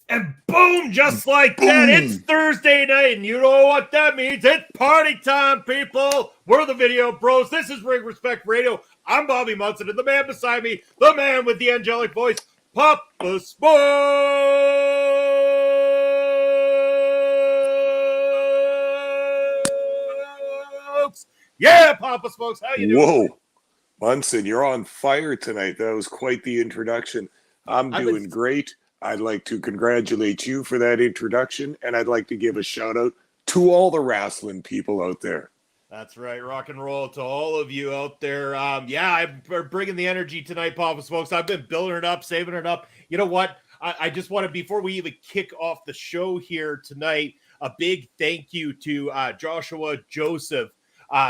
And boom, just like that, it's Thursday night, and you know what that means. It's party time, people. We're the Video Bros. This is Ring Respect Radio. I'm Bobby Munson, and the man beside me, the man with the angelic voice, Papa Smokes. Yeah, Papa Smokes, how you doing? Whoa, Munson, you're on fire tonight. That was quite the introduction. I'm doing great. I'd like to congratulate you for that introduction, and I'd like to give a shout out to all the wrestling people out there. That's right. Rock and roll to all of you out there. I'm bringing the energy tonight, Papa Smokes. I've been building it up, saving it up. You know what? I just want to, before we even kick off the show here tonight, a big thank you to Joshua Joseph.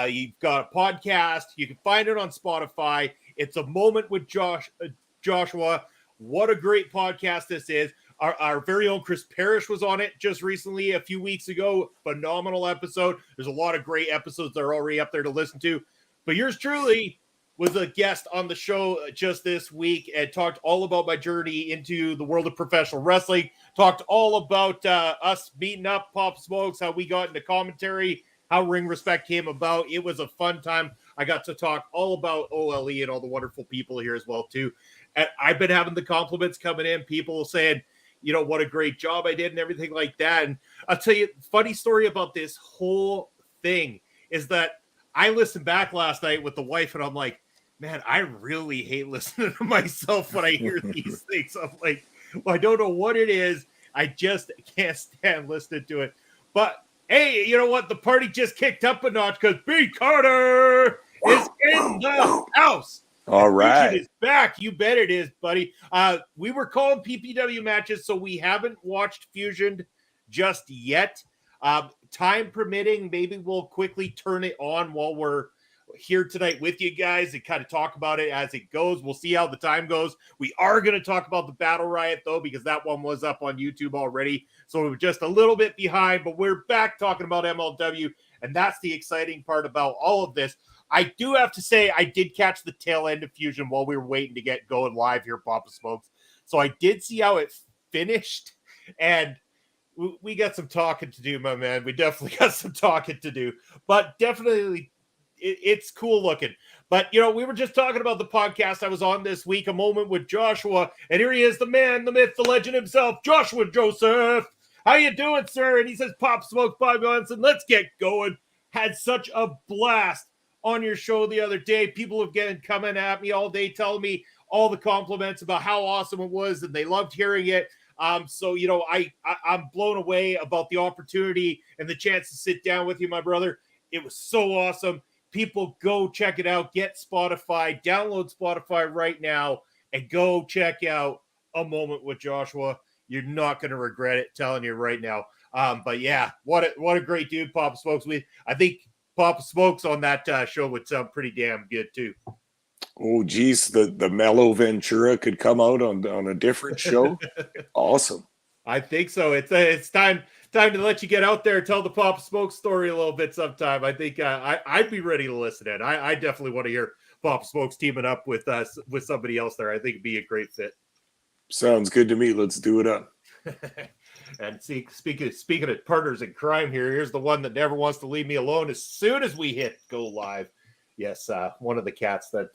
You've got a podcast. You can find it on Spotify. It's A Moment with Joshua. What a great podcast this is. Our very own Chris Parrish was on it just recently, a few weeks ago. Phenomenal episode. There's a lot of great episodes that are already up there to listen to. But yours truly was a guest on the show just this week and talked all about my journey into the world of professional wrestling. Talked all about us meeting up, Pop Smokes, how we got into commentary, how Ring Respect came about. It was a fun time. I got to talk all about OLE and all the wonderful people here as well, too. And I've been having the compliments coming in, people saying, you know, what a great job I did and everything like that. And I'll tell you, funny story about this whole thing is that I listened back last night with the wife and I'm like, man, I really hate listening to myself when I hear these things. I'm like, well, I don't know what it is. I just can't stand listening to it. But hey, you know what? The party just kicked up a notch because B. Carter is in the house. All right. It is back. You bet it is, buddy. We were calling PPW matches, so we haven't watched Fusion just yet. Time permitting, maybe we'll quickly turn it on while we're here tonight with you guys and kind of talk about it as it goes. We'll see how the time goes. We are going to talk about the Battle Riot, though, because that one was up on YouTube already. So we were just a little bit behind, but we're back talking about MLW, and that's the exciting part about all of this. I do have to say I did catch the tail end of Fusion while we were waiting to get going live here, Papa Smokes. So I did see how it finished, and we got some talking to do, my man. We definitely got some talking to do, but definitely it's cool looking. But, you know, we were just talking about the podcast I was on this week, A Moment with Joshua, and here he is, the man, the myth, the legend himself, Joshua Joseph. How you doing, sir? And he says, Pop Smoke 5 months, and let's get going. Had such a blast on your show the other day. People have been coming at me all day, telling me all the compliments about how awesome it was, and they loved hearing it. So, you know, I'm blown away about the opportunity and the chance to sit down with you, my brother. It was so awesome. People go check it out. Get Spotify. Download Spotify right now and go check out A Moment with Joshua. You're not going to regret it, telling you right now. But yeah, what a great dude, Papa Smokes. I think Papa Smokes on that show would sound pretty damn good too. Oh, geez, the Mellow Ventura could come out on a different show. Awesome. I think so. It's time to let you get out there and tell the Papa Smoke story a little bit sometime. I think I'd be ready to listen in. I definitely want to hear Papa Smokes teaming up with somebody else there. I think it'd be a great fit. Sounds good to me. Let's do it up. And speaking of partners in crime here's the one that never wants to leave me alone as soon as we hit go live. Yes, one of the cats that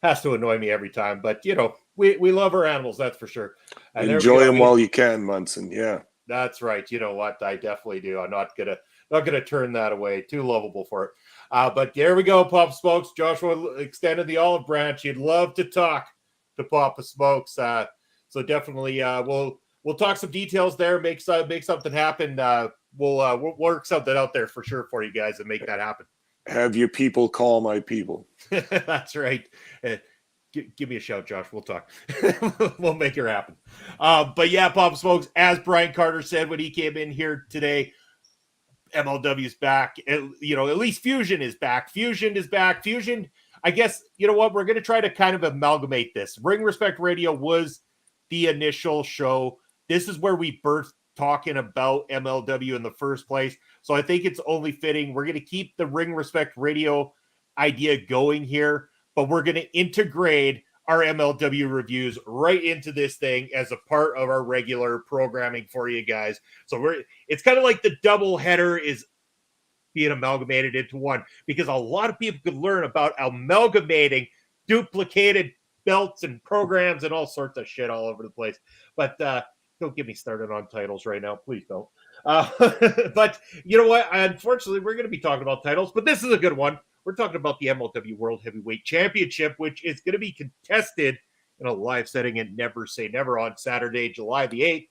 has to annoy me every time, but you know, we love our animals, that's for sure. And enjoy them while you can, Munson. Yeah, that's right. You know what? I definitely do. I'm not gonna turn that away. Too lovable for it. But there we go, Papa Smokes. Joshua extended the olive branch. He'd love to talk to Papa Smokes. So definitely, we'll talk some details there. Make something happen. We'll work something out there for sure for you guys and make that happen. Have your people call my people. That's right. Give me a shout, Josh. We'll talk. We'll make it happen. But yeah, Papa Smokes, as Brian Carter said when he came in here today, MLW's back. At least Fusion is back. Fusion is back. Fusion, I guess, you know what? We're going to try to kind of amalgamate this. Ring Respect Radio was the initial show. This is where we birthed talking about MLW in the first place. So I think it's only fitting. We're going to keep the Ring Respect Radio idea going here, but we're going to integrate our MLW reviews right into this thing as a part of our regular programming for you guys. So it's kind of like the double header is being amalgamated into one, because a lot of people could learn about amalgamating duplicated belts and programs and all sorts of shit all over the place. But don't get me started on titles right now. Please don't. But you know what? Unfortunately, we're going to be talking about titles, but this is a good one. We're talking about the MLW World Heavyweight Championship, which is going to be contested in a live setting at Never Say Never on Saturday, July the 8th.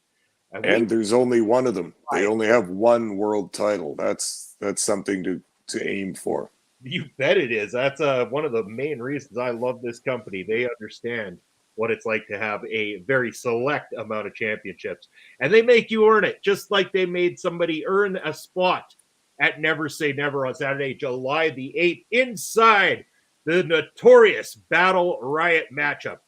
And there's only one of them. They only have one world title. That's something to aim for. You bet it is. That's one of the main reasons I love this company. They understand what it's like to have a very select amount of championships. And they make you earn it, just like they made somebody earn a spot at Never Say Never on Saturday, July the 8th, inside the notorious Battle Riot matchup.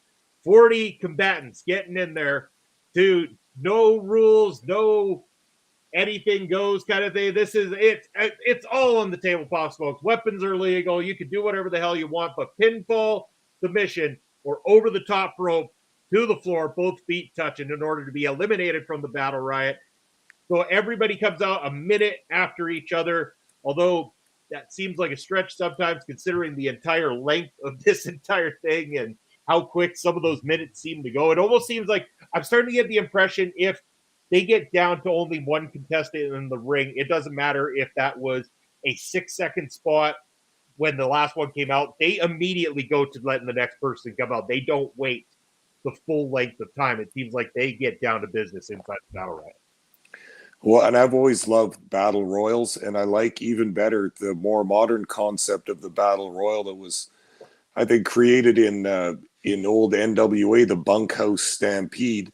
40 combatants getting in there to no rules, no anything goes kind of thing. This is it's all on the table, Pop Smokes. Weapons are legal. You can do whatever the hell you want, but pinfall, submission, or over the top rope to the floor, both feet touching, in order to be eliminated from the Battle Riot. So everybody comes out a minute after each other, although that seems like a stretch sometimes considering the entire length of this entire thing and how quick some of those minutes seem to go. It almost seems like I'm starting to get the impression if they get down to only one contestant in the ring, it doesn't matter if that was a 6-second spot when the last one came out. They immediately go to letting the next person come out. They don't wait the full length of time. It seems like they get down to business inside the Battle Riot. Well, and I've always loved battle royals, and I like even better the more modern concept of the battle royal that was, I think, created in old NWA, the Bunkhouse Stampede.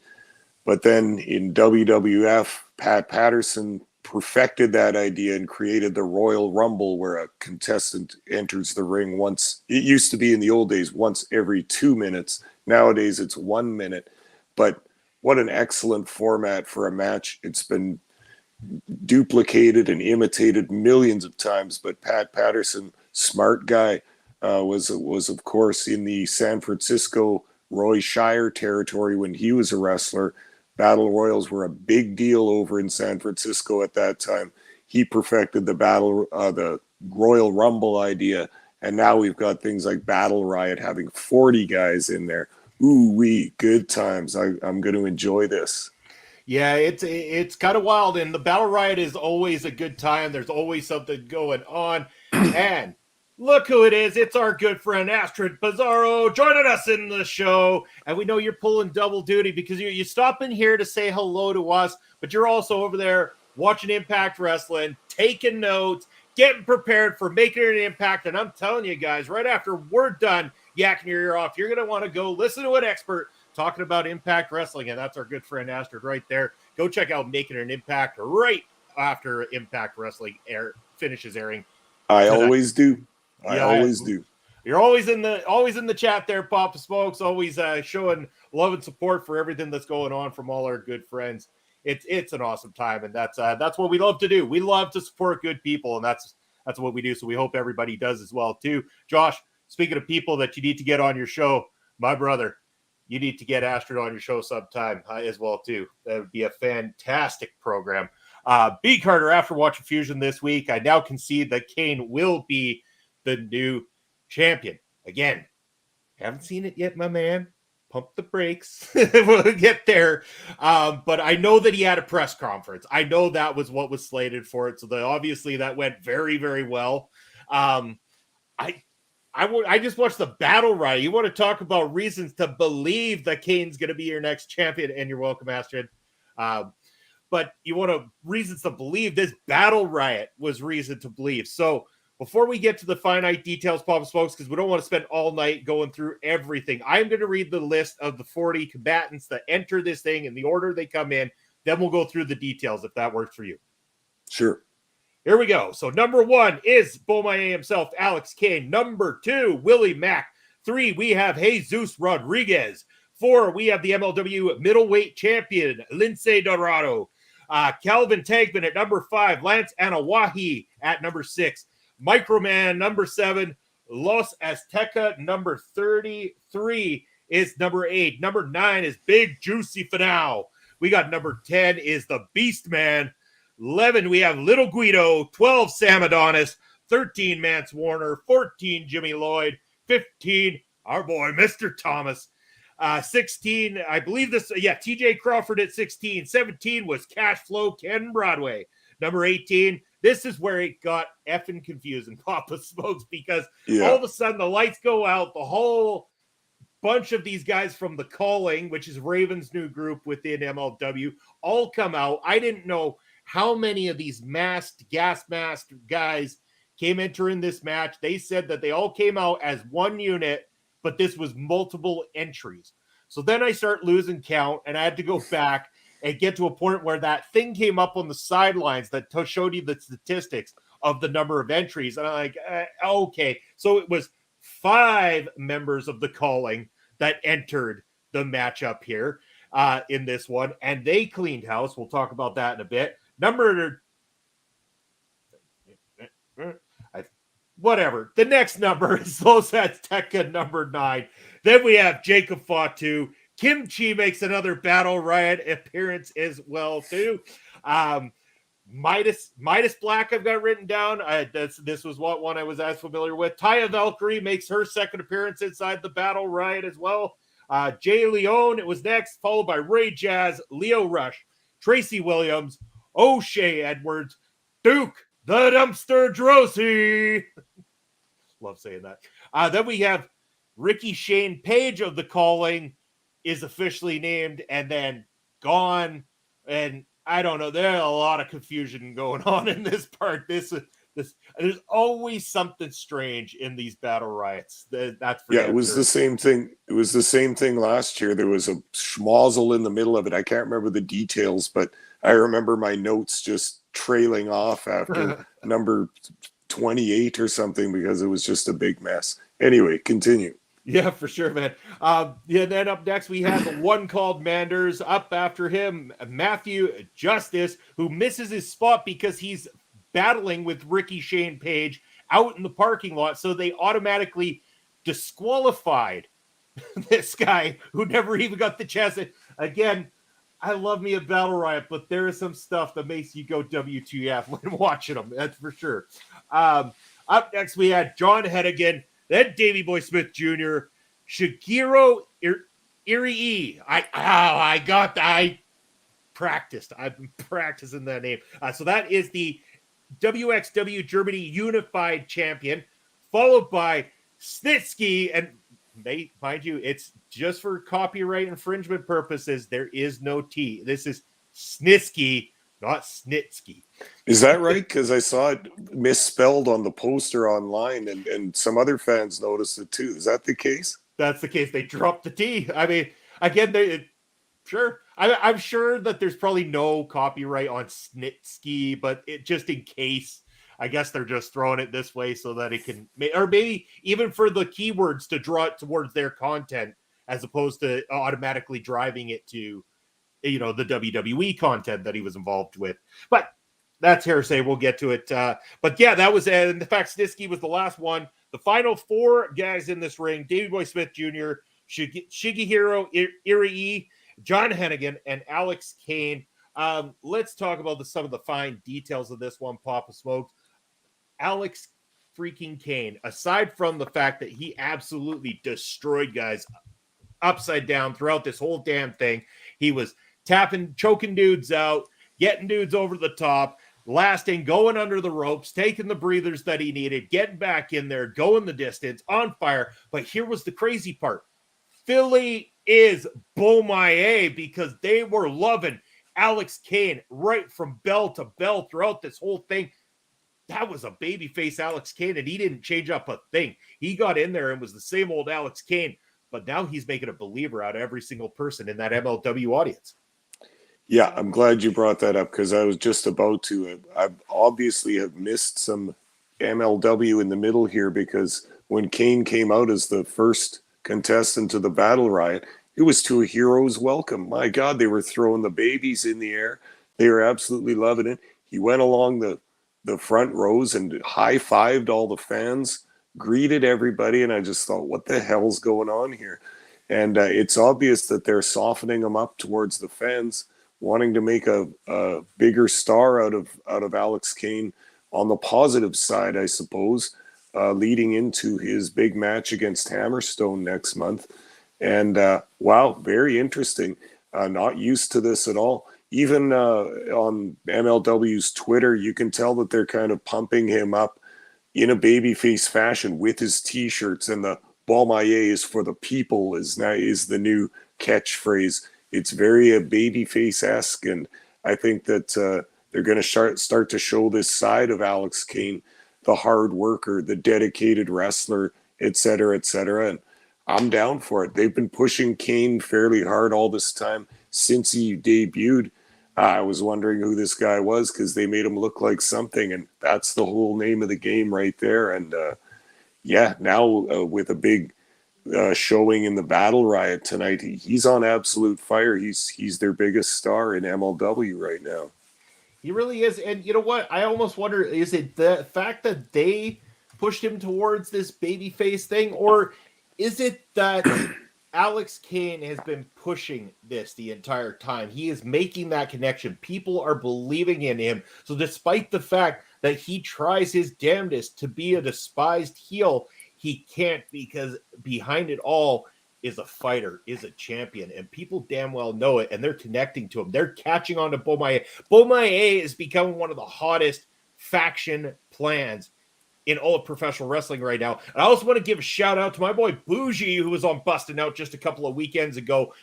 But then in WWF, Pat Patterson perfected that idea and created the Royal Rumble, where a contestant enters the ring once. It used to be in the old days once every 2 minutes. Nowadays it's 1 minute. But what an excellent format for a match. It's been duplicated and imitated millions of times, but Pat Patterson, smart guy, was of course in the San Francisco Roy Shire territory when he was a wrestler. Battle Royals were a big deal over in San Francisco at that time. He perfected the Royal Rumble idea, and now we've got things like Battle Riot having 40 guys in there. Ooh wee, good times. I'm going to enjoy this. Yeah, it's kind of wild, and the Battle Riot is always a good time. There's always something going on, and look who it is. It's our good friend Astrid Pizarro joining us in the show. And we know you're pulling double duty because you stop in here to say hello to us, but you're also over there watching Impact Wrestling, taking notes, getting prepared for making an impact. And I'm telling you guys, right after we're done yakking your ear off, you're going to want to go listen to an expert talking about Impact Wrestling. And that's our good friend Astrid right there. Go check out Making an Impact right after Impact Wrestling finishes airing. I always do. I always do. You're always in the chat there, Papa Smokes. Always showing love and support for everything that's going on from all our good friends. It's an awesome time, and that's what we love to do. We love to support good people, and that's what we do. So we hope everybody does as well too. Josh, speaking of people that you need to get on your show, my brother, you need to get Astrid on your show sometime as well too. That would be a fantastic program. B. Carter, after watching Fusion this week, I now concede that Kane will be the new champion. Again, haven't seen it yet, my man. Pump the brakes. We'll get there. But I know that he had a press conference. I know that was what was slated for it. So obviously that went very, very well. I just watched the Battle Riot. You want to talk about reasons to believe that Kane's going to be your next champion, and you're welcome, Astrid. But you want to reasons to believe this Battle Riot was reason to believe. So before we get to the finite details, Papa Smokes, because we don't want to spend all night going through everything, I'm going to read the list of the 40 combatants that enter this thing in the order they come in. Then we'll go through the details if that works for you. Sure. Here we go. So number 1 is Beaumont himself, Alex Kane. Number 2, Willie Mack. 3, we have Jesus Rodriguez. 4, we have the MLW middleweight champion, Lince Dorado. Calvin Tankman at number 5, Lance Anawahi at number 6. Microman, number 7. Los Azteca, number 33 is number 8. Number 9 is Big Juicy Finau. We got number 10 is the Beast Man. 11, we have Little Guido. 12, Sam Adonis. 13, Mance Warner. 14, Jimmy Lloyd. 15, our boy, Mr. Thomas. 16, I believe TJ Crawford at 16. 17 was Cash Flow Ken Broadway. Number 18, this is where it got effing confusing, Papa Smokes, because all of a sudden the lights go out. The whole bunch of these guys from The Calling, which is Raven's new group within MLW, all come out. I didn't know how many of these gas masked guys came entering this match. They said that they all came out as one unit, but this was multiple entries. So then I start losing count, and I had to go back and get to a point where that thing came up on the sidelines that showed you the statistics of the number of entries. And I'm like, okay. So it was 5 members of The Calling that entered the matchup here in this one, and they cleaned house. We'll talk about that in a bit. Whatever. The next number is Los Azteca, number 9. Then we have Jacob Fatu. Kimchi makes another Battle Riot appearance as well, too. Midas Black I've got written down. This was one I was as familiar with. Taya Valkyrie makes her second appearance inside the Battle Riot as well. Jay Leone, it was next, followed by Ray Jazz, Leo Rush, Tracy Williams, O'Shea Edwards, Duke, the Dumpster Drosy. Love saying that. Then we have Ricky Shane Page of The Calling is officially named and then gone. And I don't know. There's a lot of confusion going on in this part. This there's always something strange in these Battle Riots. That's for it was the same thing. It was the same thing last year. There was a schmozzle in the middle of it. I can't remember the details, but I remember my notes just trailing off after number 28 or something because it was just a big mess. Anyway, continue. Yeah, for sure, man. Yeah, then up next, we have the one called Manders. Up after him, Matthew Justice, who misses his spot because he's battling with Ricky Shane Page out in the parking lot. So they automatically disqualified this guy who never even got the chance. Again, I love me a Battle Riot, but there is some stuff that makes you go WTF when watching them. That's for sure. Up next, we had John Hennigan, then Davey Boy Smith Jr., Shigeru Irie. I practiced. I've been practicing that name. So that is the WXW Germany Unified Champion, followed by Snitsky. And mind you, it's just for copyright infringement purposes. There is no T. This is Snitsky, not Snitsky. Is that right? Because I saw it misspelled on the poster online, and some other fans noticed it too. Is that the case? That's the case. They dropped the T. I mean, again, sure. I'm sure that there's probably no copyright on Snitsky, but just in case, I guess they're just throwing it this way so that it can, or maybe even for the keywords to draw it towards their content, as opposed to automatically driving it to, the WWE content that he was involved with. But that's hearsay. We'll get to it. But yeah, that was, and the fact Snitsky was the last one. The final four guys in this ring: Davey Boy Smith Jr., Shigeru Irie, John Hennigan, and Alex Kane. Let's talk about some of the fine details of this one, Papa Smoked. Alex freaking Kane, aside from the fact that he absolutely destroyed guys upside down throughout this whole damn thing, he was choking dudes out, getting dudes over the top, lasting, going under the ropes, taking the breathers that he needed, getting back in there, going the distance, on fire. But here was the crazy part. Philly is Bomaye, because they were loving Alex Kane right from bell to bell throughout this whole thing. That was a babyface Alex Kane, and he didn't change up a thing. He got in there and was the same old Alex Kane, but now he's making a believer out of every single person in that MLW audience. Yeah, I'm glad you brought that up, because I was just about to. I obviously have missed some MLW in the middle here, because when Kane came out as the first contestant to the Battle Riot, it was to a hero's welcome. My God, they were throwing the babies in the air. They were absolutely loving it. He went along the front rows and high-fived all the fans, greeted everybody, and I just thought, what the hell's going on here? And it's obvious that they're softening him up towards the fans, wanting to make a bigger star out of Alex Kane on the positive side, I suppose, leading into his big match against Hammerstone next month. And wow, very interesting. Not used to this at all. Even on MLW's Twitter, you can tell that they're kind of pumping him up in a babyface fashion with his T-shirts, and the Bomaye is for the people is the new catchphrase. It's very babyface-esque, and I think that they're going to start to show this side of Alex Kane, the hard worker, the dedicated wrestler, et cetera, and I'm down for it. They've been pushing Kane fairly hard all this time since he debuted. I was wondering who this guy was, because they made him look like something, and that's the whole name of the game right there. And yeah, now with a big showing in the Battle Riot tonight, he's on absolute fire. He's their biggest star in MLW right now. He really is. And you know what? I almost wonder, is it the fact that they pushed him towards this babyface thing, or is it that Alex Kane has been pushing this the entire time? He is making that connection. People are believing in him. So despite the fact that he tries his damnedest to be a despised heel, he can't, because behind it all is a fighter, is a champion, and people damn well know it, and they're connecting to him. They're catching on to Bomaye. Bomaye is becoming one of the hottest faction plans in all of professional wrestling right now. And I also want to give a shout out to my boy Bougie, who was on Bustin' Out just a couple of weekends ago.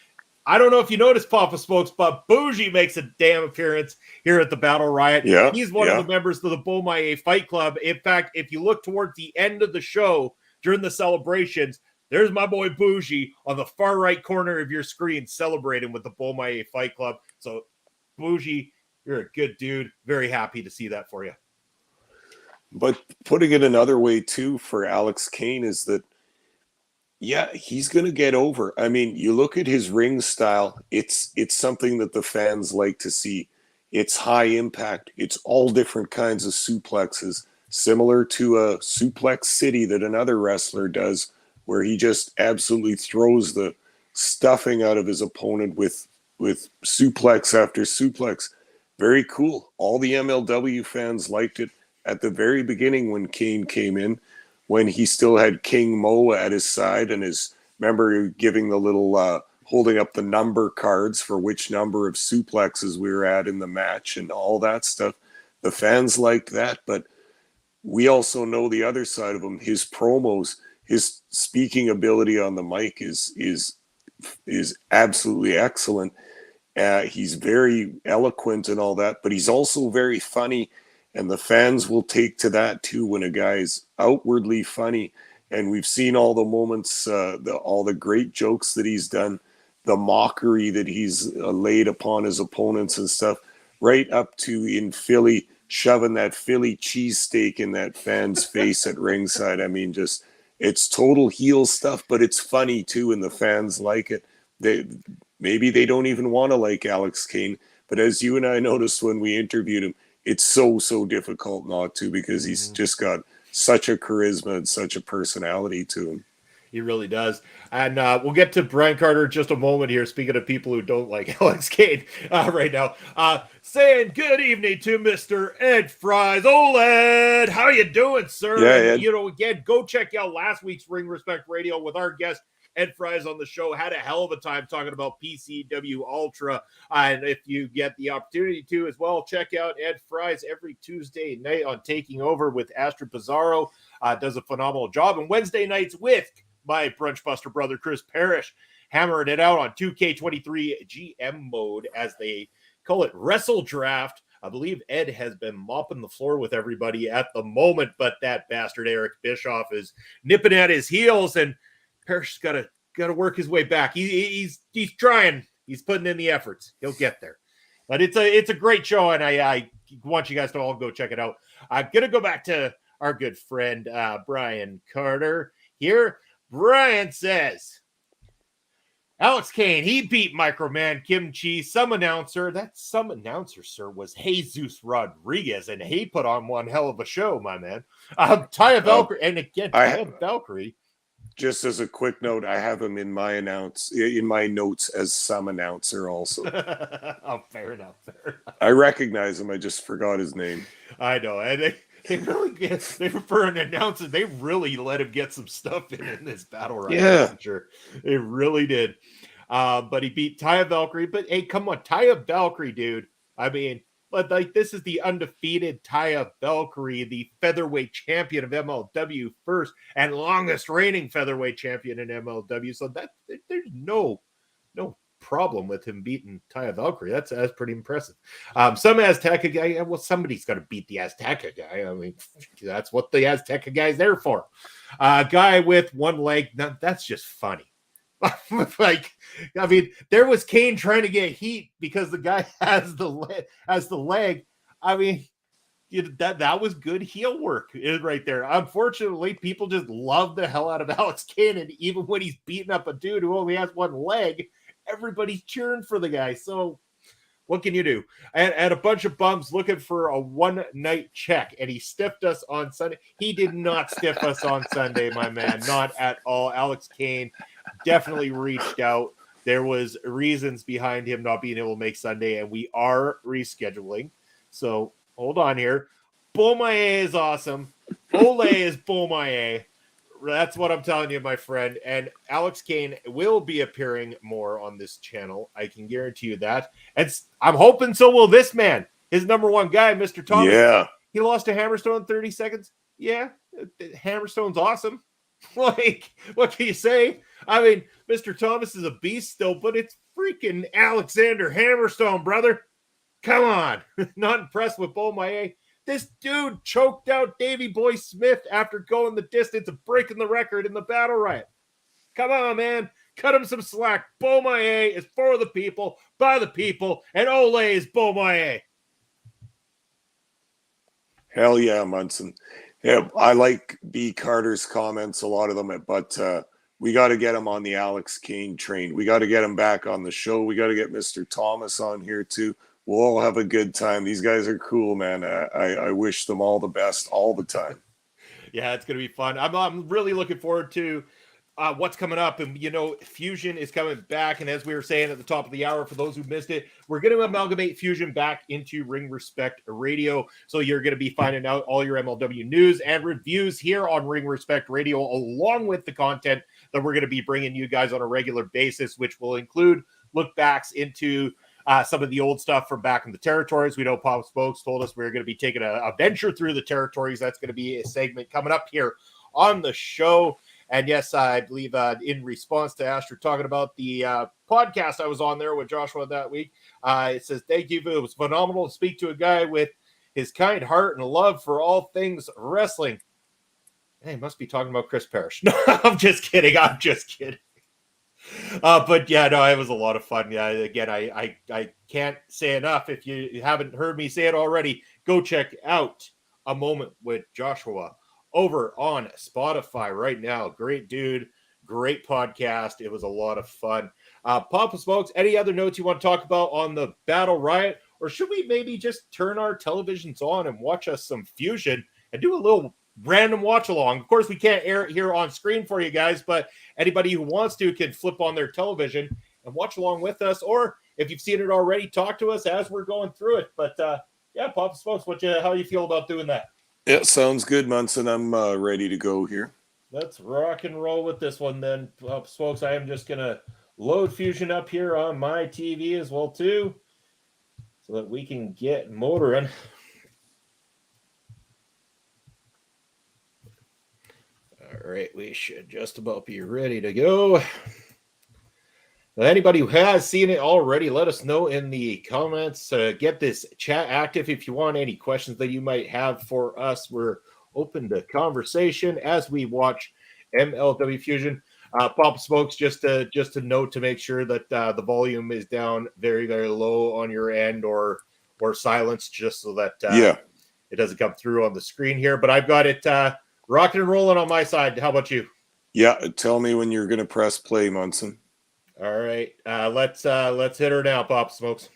I don't know if you noticed, Papa Smokes, but Bougie makes a damn appearance here at the Battle Riot. Yeah, he's one of the members of the Bomaye Fight Club. In fact, if you look towards the end of the show during the celebrations, there's my boy Bougie on the far right corner of your screen celebrating with the Bomaye Fight Club. So, Bougie, You're a good dude. Very happy to see that for you. But putting it another way too for Alex Kane is that, yeah, he's going to get over. I mean, you look at his ring style, it's something that the fans like to see. It's high impact. It's all different kinds of suplexes, similar to a suplex city that another wrestler does, where he just absolutely throws the stuffing out of his opponent with suplex after suplex. Very cool. All the MLW fans liked it at the very beginning when Kane came in, when he still had King Mo at his side, and remember giving the little holding up the number cards for which number of suplexes we were at in the match and all that stuff. The fans liked that, but we also know the other side of him. His promos, his speaking ability on the mic is absolutely excellent. He's very eloquent and all that, but he's also very funny. And the fans will take to that too when a guy is outwardly funny. And we've seen all the moments, all the great jokes that he's done, the mockery that he's laid upon his opponents and stuff, right up to in Philly, shoving that Philly cheesesteak in that fan's face at ringside. I mean, just it's total heel stuff, but it's funny too, and the fans like it. Maybe they don't even want to like Alex Kane, but as you and I noticed when we interviewed him, it's so difficult not to, because he's just got such a charisma and such a personality to him. He really does. And we'll get to Brian Carter in just a moment here. Speaking of people who don't like Alex Kane right now, saying good evening to Mr. Ed Fries. Oh, Ed, how you doing, sir? Yeah, and, again, go check out last week's Ring Respect Radio with our guest, Ed Fries, on the show. Had a hell of a time talking about PCW Ultra. And if you get the opportunity to as well, check out Ed Fries every Tuesday night on Taking Over with Astrid Pizarro. Does a phenomenal job. And Wednesday nights with my Brunch Buster brother, Chris Parrish, hammering it out on 2K23 GM mode, as they call it, Wrestle Draft. I believe Ed has been mopping the floor with everybody at the moment, but that bastard Eric Bischoff is nipping at his heels, and Parrish's got to work his way back. He's trying. He's putting in the efforts. He'll get there. But it's a great show, and I want you guys to all go check it out. I'm going to go back to our good friend Brian Carter here. Brian says, Alex Kane, he beat Microman Kimchi. Some announcer, sir, was Jesus Rodriguez, and he put on one hell of a show, my man. Taya Valkyrie, and again, Taya Valkyrie. Just as a quick note, I have him in my notes as some announcer also. Oh, fair enough. I recognize him. I just forgot his name. I know, and they for an announcer, they really let him get some stuff in this Battle Riot. Yeah, sure, they really did. But he beat Taya Valkyrie. But hey, come on, Taya Valkyrie, dude. I mean, but like, this is the undefeated Taya Valkyrie, the featherweight champion of MLW, first and longest reigning featherweight champion in MLW. So that there's no problem with him beating Taya Valkyrie. That's pretty impressive. Some Azteca guy, well, somebody's got to beat the Azteca guy. I mean, that's what the Azteca guy's there for. Guy with one leg, that's just funny. Like, I mean, there was Kane trying to get heat because the guy has the leg. I mean, that was good heel work right there. Unfortunately, people just love the hell out of Alex Kane, and even when he's beating up a dude who only has one leg, everybody's cheering for the guy. So what can you do? And a bunch of bums looking for a one-night check, and he stiffed us on Sunday. He did not stiff us on Sunday, my man. Not at all. Alex Kane definitely reached out. There was reasons behind him not being able to make Sunday, and we are rescheduling. So hold on here. Beaumaye is awesome. Ole is Beaumaye. That's what I'm telling you, my friend. And Alex Kane will be appearing more on this channel. I can guarantee you that. And I'm hoping so will this man. His number one guy, Mr. Thomas. Yeah. He lost to Hammerstone in 30 seconds. Yeah, Hammerstone's awesome. Like, what can you say? I mean, Mr. Thomas is a beast still, but it's freaking Alexander Hammerstone, brother. Come on. Not impressed with Beaumaye. This dude choked out Davey Boy Smith after going the distance and breaking the record in the Battle Riot. Come on, man. Cut him some slack. Beaumaye is for the people, by the people, and Ole is Beaumaye. Hell yeah, Munson. Yeah, I like B. Carter's comments, a lot of them, but we got to get him on the Alex Kane train. We got to get him back on the show. We got to get Mr. Thomas on here too. We'll all have a good time. These guys are cool, man. I wish them all the best all the time. Yeah, it's going to be fun. I'm really looking forward to what's coming up. And, Fusion is coming back. And as we were saying at the top of the hour, for those who missed it, we're going to amalgamate Fusion back into Ring Respect Radio. So you're going to be finding out all your MLW news and reviews here on Ring Respect Radio, along with the content that we're going to be bringing you guys on a regular basis, which will include look backs into some of the old stuff from back in the territories. We know Pop Spokes told us we were going to be taking a venture through the territories. That's going to be a segment coming up here on the show. And yes, I believe in response to Asher talking about the podcast I was on there with Joshua that week, it says, thank you. It was phenomenal to speak to a guy with his kind heart and love for all things wrestling. Hey, must be talking about Chris Parrish. No, I'm just kidding. But yeah, no, it was a lot of fun. Yeah, again, I can't say enough. If you haven't heard me say it already, go check out A Moment with Joshua over on Spotify right now. Great dude, great podcast. It was a lot of fun. Papa Smokes, any other notes you want to talk about on the Battle Riot? Or should we maybe just turn our televisions on and watch us some Fusion and do a little random watch along? Of course, we can't air it here on screen for you guys, but anybody who wants to can flip on their television and watch along with us. Or if you've seen it already, talk to us as we're going through it. But yeah, Papa Smokes, how you feel about doing that? Yeah, sounds good, Munson. I'm ready to go here. Let's rock and roll with this one then, Papa Smokes. I am just going to load Fusion up here on my TV as well, too, so that we can get motoring. All right, we should just about be ready to go. Now, anybody who has seen it already, let us know in the comments. Get this chat active if you want any questions that you might have for us. We're open to conversation as we watch MLW Fusion. Papa Smokes, just a note to make sure that the volume is down very, very low on your end, or silence, just so that it doesn't come through on the screen here. But I've got it rocking and rolling on my side. How about you? Yeah, tell me when you're going to press play, Munson. All right, let's hit her now, Pop Smokes.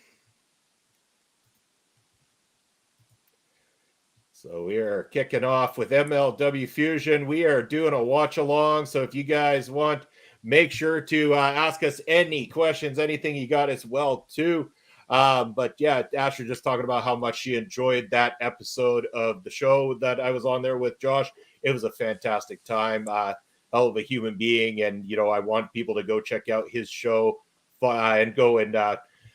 So we are kicking off with MLW Fusion. We are doing a watch along. So if you guys want, make sure to ask us any questions, anything you got as well too. But yeah, Asher just talking about how much she enjoyed that episode of the show that I was on there with Josh. It was a fantastic time. Hell of a human being, and I want people to go check out his show and go and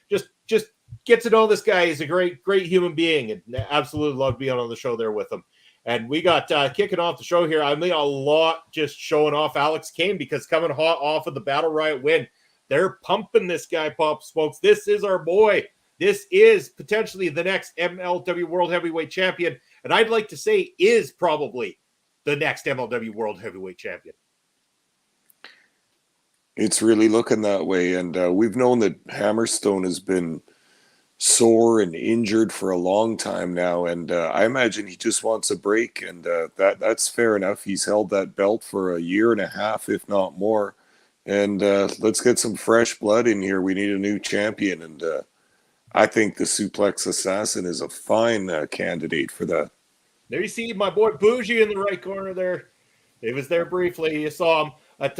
just get to know this guy. He's a great human being, and absolutely love being on the show there with him. And we got kicking off the show here. I mean, a lot just showing off Alex Kane, because coming hot off of the Battle Riot win, they're pumping this guy, Pop Smokes. This is our boy. This is potentially the next MLW World Heavyweight Champion, and I'd like to say is probably the next MLW World Heavyweight Champion. It's really looking that way, and we've known that Hammerstone has been sore and injured for a long time now, and I imagine he just wants a break, and that's fair enough. He's held that belt for a year and a half, if not more, and let's get some fresh blood in here. We need a new champion, and I think the Suplex Assassin is a fine candidate for that. There you see my boy Bougie in the right corner there. He was there briefly. You saw him at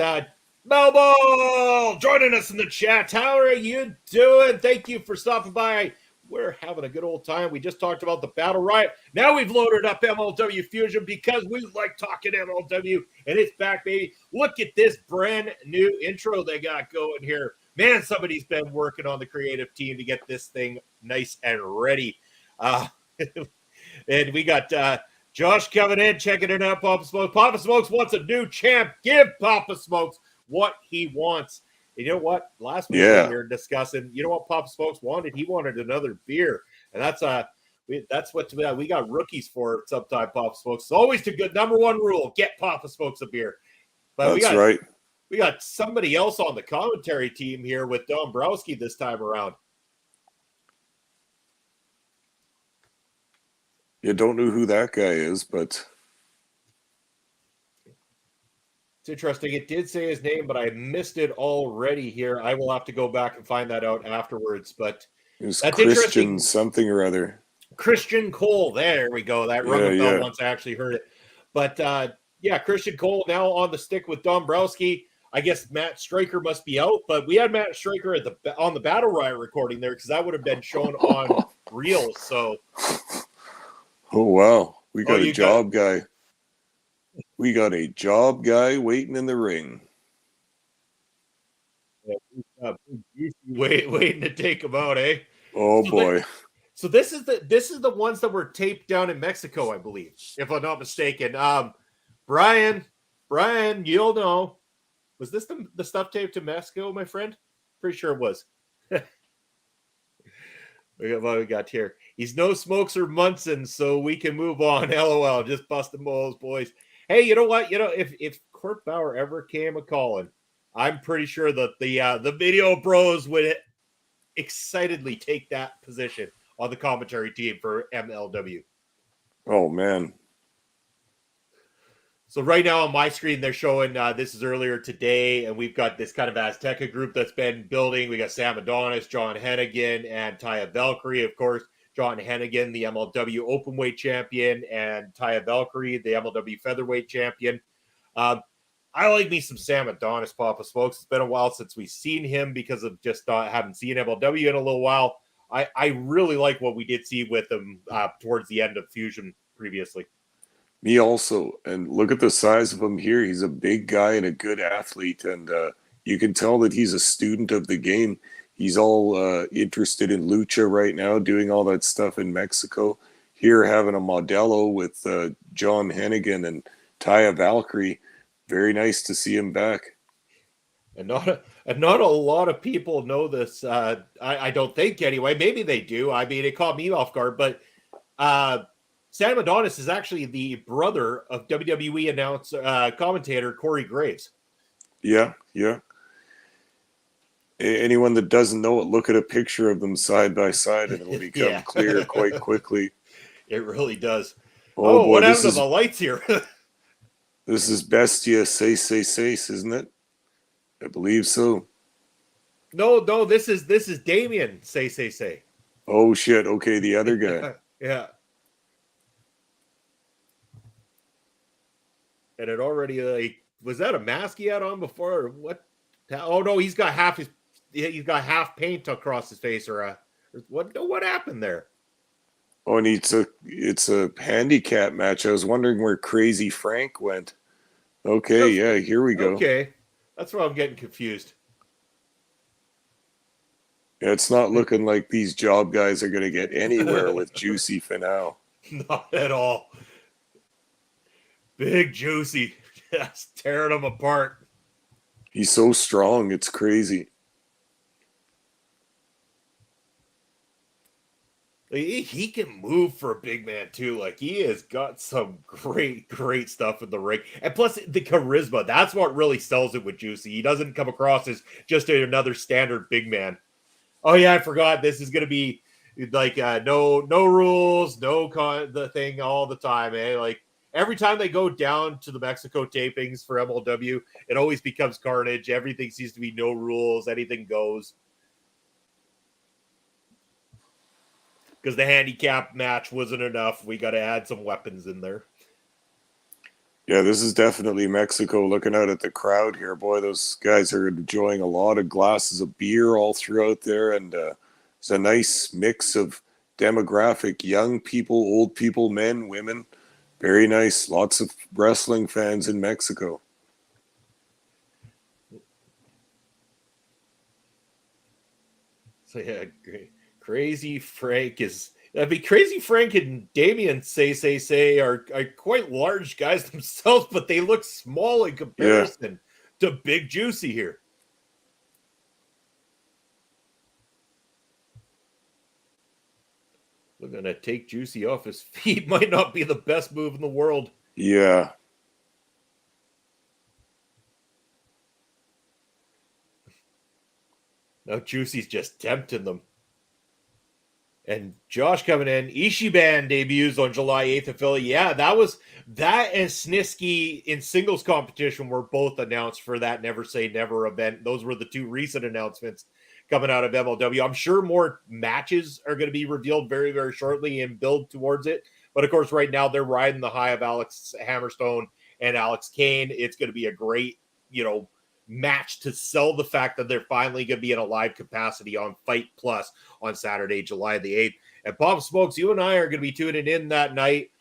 Melbo joining us in the chat. How are you doing? Thank you for stopping by. We're having a good old time. We just talked about the Battle Riot. Now we've loaded up MLW Fusion because we like talking MLW, and it's back, baby. Look at this brand new intro they got going here. Man, somebody's been working on the creative team to get this thing nice and ready. And we got Josh coming in, checking it out. Papa Smokes. Papa Smokes wants a new champ. Give Papa Smokes what he wants. And you know what? Last week when we were discussing, you know what Papa Smokes wanted? He wanted another beer. And that's what we got rookies for sometime, Papa Smokes. It's always the good number one rule. Get Papa Smokes a beer. But that's right. We got somebody else on the commentary team here with Dombrowski this time around. You don't know who that guy is, but It's interesting. It did say his name, but I missed it already here. I will have to go back and find that out afterwards. But it was that's Christian interesting. something or other. Christian Cole. There we go. That rung Yeah, a bell yeah. once I actually heard it. But yeah, Christian Cole now on the stick with Dombrowski. I guess Matt Striker must be out, but we had Matt Striker at on the Battle Riot recording there because that would have been shown on Reels. So, Oh wow, we oh, got a you got job guy. We got a job guy waiting in the ring. waiting to take him out, eh? Oh So, boy. so this is the ones that were taped down in Mexico, I believe, if I'm not mistaken. Brian, you'll know. Was this the stuff taped to Mexico, my friend? Pretty sure it was. What we got here? He's no smokes or Munson, so we can move on. LOL, just busting balls, boys. Hey, you know what? You know, if Court Bauer ever came a calling, I'm pretty sure that the video bros would excitedly take that position on the commentary team for MLW. Oh man. So right now on my screen, they're showing this is earlier today, and we've got this kind of Azteca group that's been building. We got Sam Adonis, John Hennigan, and Taya Valkyrie. Of course, John Hennigan, the MLW Openweight champion, and Taya Valkyrie, the MLW Featherweight champion. I like me some Sam Adonis, Papa Smokes. It's been a while since we've seen him because of just haven't seen MLW in a little while. I really like what we did see with him towards the end of Fusion previously. Me also. And look at the size of him here. He's a big guy and a good athlete. And you can tell that he's a student of the game. He's all interested in lucha right now, doing all that stuff in Mexico. Here, having a Modelo with John Hennigan and Taya Valkyrie. Very nice to see him back. And not a lot of people know this. I don't think anyway. Maybe they do. I mean, it caught me off guard. But Sam Adonis is actually the brother of WWE commentator Corey Graves. Yeah, yeah. Anyone that doesn't know it, look at a picture of them side by side, and it'll become clear quite quickly. It really does. Oh boy, what happened to the lights here? This is Bestia Seis, isn't it? I believe so. No, this is Damien say. Oh shit! Okay, the other guy. Yeah. And it already was that a mask he had on before or what? Oh no, he's got half paint across his face or what happened there? Oh, and it's a handicap match. I was wondering where Crazy Frank went. Okay, yeah, here we go. Okay, that's where I'm getting confused. Yeah, it's not looking like these job guys are going to get anywhere with Juicy Finau. Not at all. Big Juicy, just tearing them apart. He's so strong, it's crazy. He can move for a big man too. Like he has got some great stuff in the ring, and plus the charisma. That's what really sells it with Juicy. He doesn't come across as just another standard big man. Oh yeah, I forgot. This is gonna be like no rules, the thing all the time. Like every time they go down to the Mexico tapings for MLW, it always becomes carnage. Everything seems to be no rules. Anything goes. Because the handicap match wasn't enough. We got to add some weapons in there. Yeah, this is definitely Mexico. Looking out at the crowd here, boy, those guys are enjoying a lot of glasses of beer all throughout there. And it's a nice mix of demographic, young people, old people, men, women. Very nice. Lots of wrestling fans in Mexico. So yeah, Crazy Frank is. I mean, Crazy Frank and Damien say are quite large guys themselves, but they look small in comparison to Big Juicy here. We're gonna take Juicy off his feet. Might not be the best move in the world. Yeah. Now Juicy's just tempting them. And Josh coming in. Ishiban debuts on July 8th in Philly. Yeah, that and Snitsky in singles competition were both announced for that Never Say Never event. Those were the two recent announcements coming out of MLW. I'm sure more matches are going to be revealed very, very shortly and build towards it. But of course, right now they're riding the high of Alex Hammerstone and Alex Kane. It's going to be a great, match to sell the fact that they're finally going to be in a live capacity on Fight Plus on Saturday, July the 8th. And Bob Smokes, you and I are going to be tuning in that night,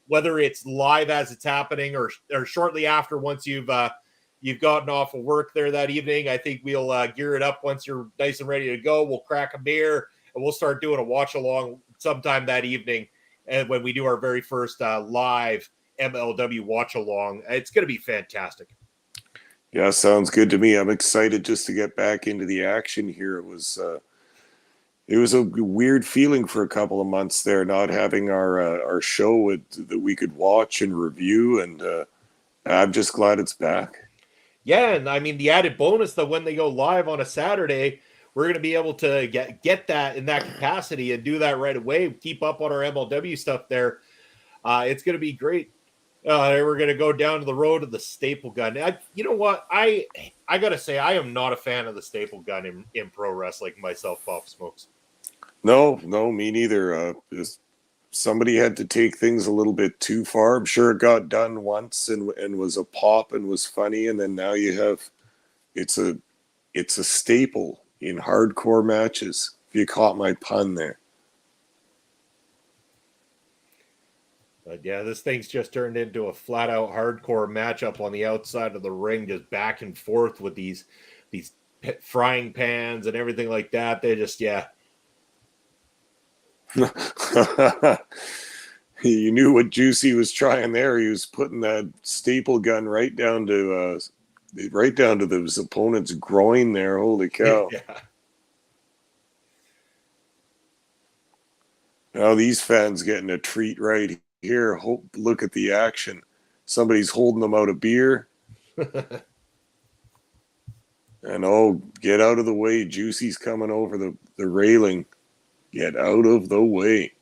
whether it's live as it's happening or shortly after once you've gotten off of work there that evening. I think we'll gear it up once you're nice and ready to go. We'll crack a beer and we'll start doing a watch along sometime that evening. And when we do our very first live MLW watch along, it's going to be fantastic. Yeah, sounds good to me. I'm excited just to get back into the action here. It was a weird feeling for a couple of months there, not having our show that we could watch and review, and I'm just glad it's back. Yeah, and I mean the added bonus that when they go live on a Saturday, we're going to be able to get that in that capacity and do that right away. Keep up on our MLW stuff there. It's going to be great. We're going to go down to the road of the staple gun. You know what? I got to say, I am not a fan of the staple gun in pro wrestling myself, Bob Smokes. No, me neither. Somebody had to take things a little bit too far. I'm sure it got done once and was a pop and was funny. And then now you have, it's a staple in hardcore matches. If you caught my pun there. But yeah, this thing's just turned into a flat-out hardcore matchup on the outside of the ring, just back and forth with these frying pans and everything like that. They just, yeah. You knew what Juicy was trying there. He was putting that staple gun right down to his opponent's groin there. Holy cow. Yeah. Now these fans getting a treat right here. Look at the action. Somebody's holding them out a beer. And get out of the way. Juicy's coming over the railing. Get out of the way.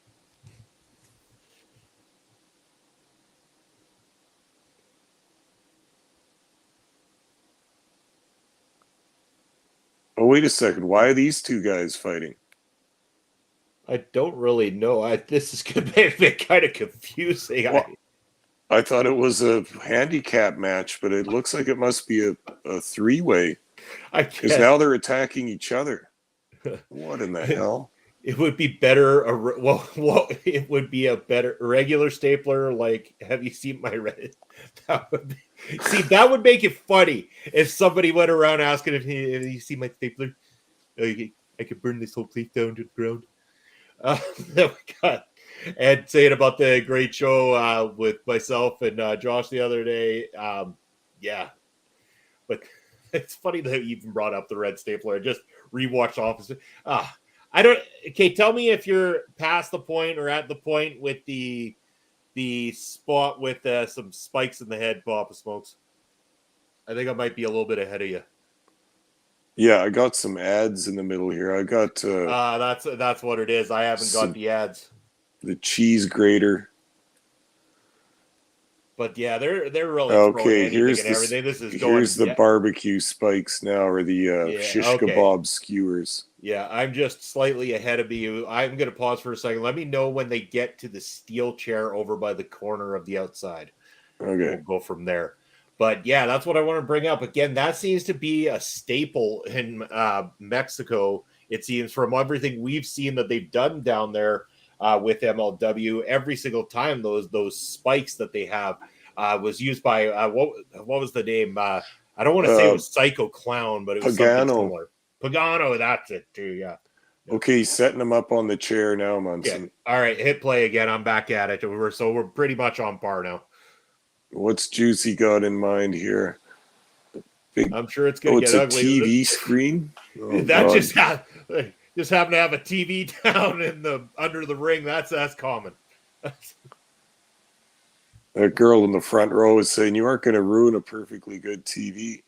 Oh, wait a second. Why are these two guys fighting? I don't really know. This is going to be kind of confusing. Well, I thought it was a handicap match, but it looks like it must be a three-way. Because now they're attacking each other. What in the hell? It would be better. It would be a better regular stapler. Like, have you seen my Reddit? That would make it funny if somebody went around asking if you see my stapler. I could burn this whole place down to the ground. And saying about the great show with myself and Josh the other day. Yeah, but it's funny that you even brought up the red stapler. I just rewatched Office. Okay, tell me if you're past the point or at the point with the spot with some spikes in the head, Papa Smokes. I think I might be a little bit ahead of you. Yeah, I got some ads in the middle here. I got that's what it is. I haven't got the ads. The cheese grater. But yeah, they're really okay. Here's everything. This is here's the barbecue spikes now, or the shish kebab skewers. Yeah, I'm just slightly ahead of you. I'm going to pause for a second. Let me know when they get to the steel chair over by the corner of the outside. Okay, we'll go from there. But yeah, that's what I want to bring up. Again, that seems to be a staple in Mexico. It seems from everything we've seen that they've done down there with MLW. Every single time those spikes that they have was used by what was the name? I don't want to say it was Psycho Clown, but it was something similar. Pagano, that's it too. Yeah. Okay, setting them up on the chair now, Munson. Yeah. All right, hit play again. I'm back at it. We're pretty much on par now. What's Juicy got in mind here? I'm sure it's going to get ugly. TV screen? Oh, that just happen to have a TV down under the ring. That's common. That girl in the front row is saying, you aren't going to ruin a perfectly good TV.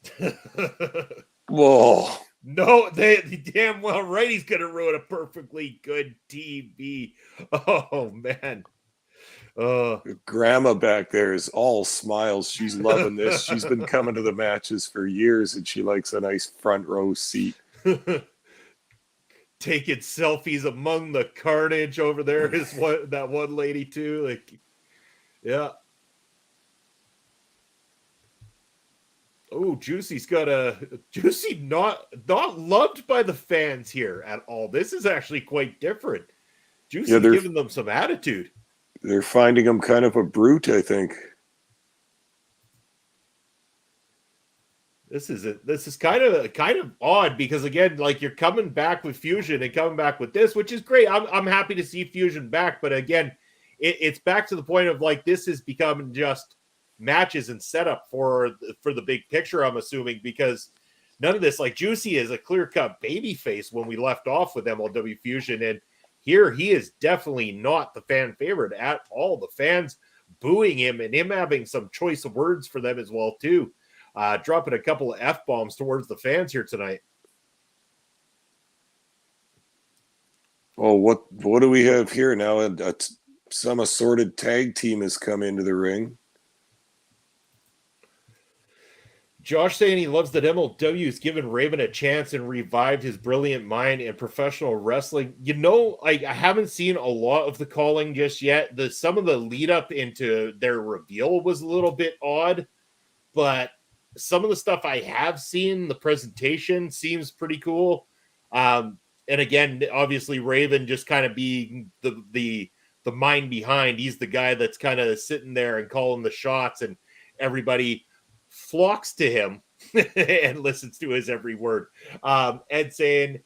Whoa. No, they damn well right he's going to ruin a perfectly good TV. Oh, man. Grandma back there is all smiles. She's loving this. She's been coming to the matches for years, and she likes a nice front row seat. Taking selfies among the carnage over there is what that one lady too. Like, yeah. Oh, Juicy's got Juicy not loved by the fans here at all. This is actually quite different. Juicy's giving them some attitude. They're finding him kind of a brute, I think. This is kind of odd because again, like you're coming back with Fusion and coming back with this, which is great. I'm happy to see Fusion back, but again, it's back to the point of like this is becoming just matches and setup for the big picture. I'm assuming because none of this, like Juicy is a clear-cut baby face when we left off with MLW Fusion, and here he is definitely not the fan favorite at all. The fans booing him and him having some choice of words for them as well too. Dropping a couple of F-bombs towards the fans here tonight. Oh, what do we have here now? Some assorted tag team has come into the ring. Josh saying he loves that MLW has given Raven a chance and revived his brilliant mind in professional wrestling. You know, I haven't seen a lot of the calling just yet. Some of the lead up into their reveal was a little bit odd, but some of the stuff I have seen, the presentation seems pretty cool. And again, obviously Raven just kind of being the mind behind. He's the guy that's kind of sitting there and calling the shots, and everybody flocks to him and listens to his every word. Ed saying,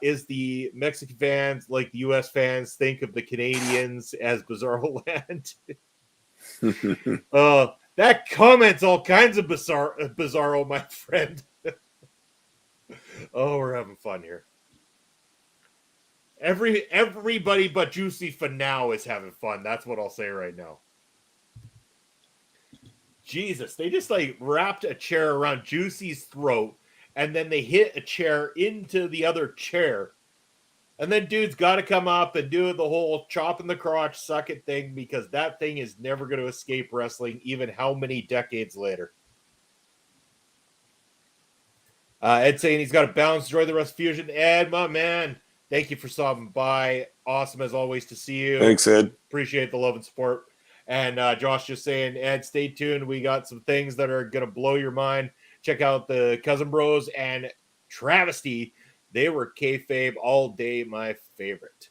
is the Mexican fans like the US fans think of the Canadians as Bizarro Land? That comment's all kinds of bizarro, my friend. Oh, we're having fun here. Everybody but Juicy for now is having fun. That's what I'll say right now. Jesus, they just like wrapped a chair around Juicy's throat, and then they hit a chair into the other chair. And then dude's got to come up and do the whole chop in the crotch, suck it thing, because that thing is never going to escape wrestling, even how many decades later. Ed saying he's got to bounce, enjoy the rest of Fusion. Ed, my man, thank you for stopping by. Awesome as always to see you. Thanks, Ed. Appreciate the love and support. And Josh just saying, Ed, stay tuned. We got some things that are going to blow your mind. Check out the Cousin Bros and Travesty. They were kayfabe all day, my favorite.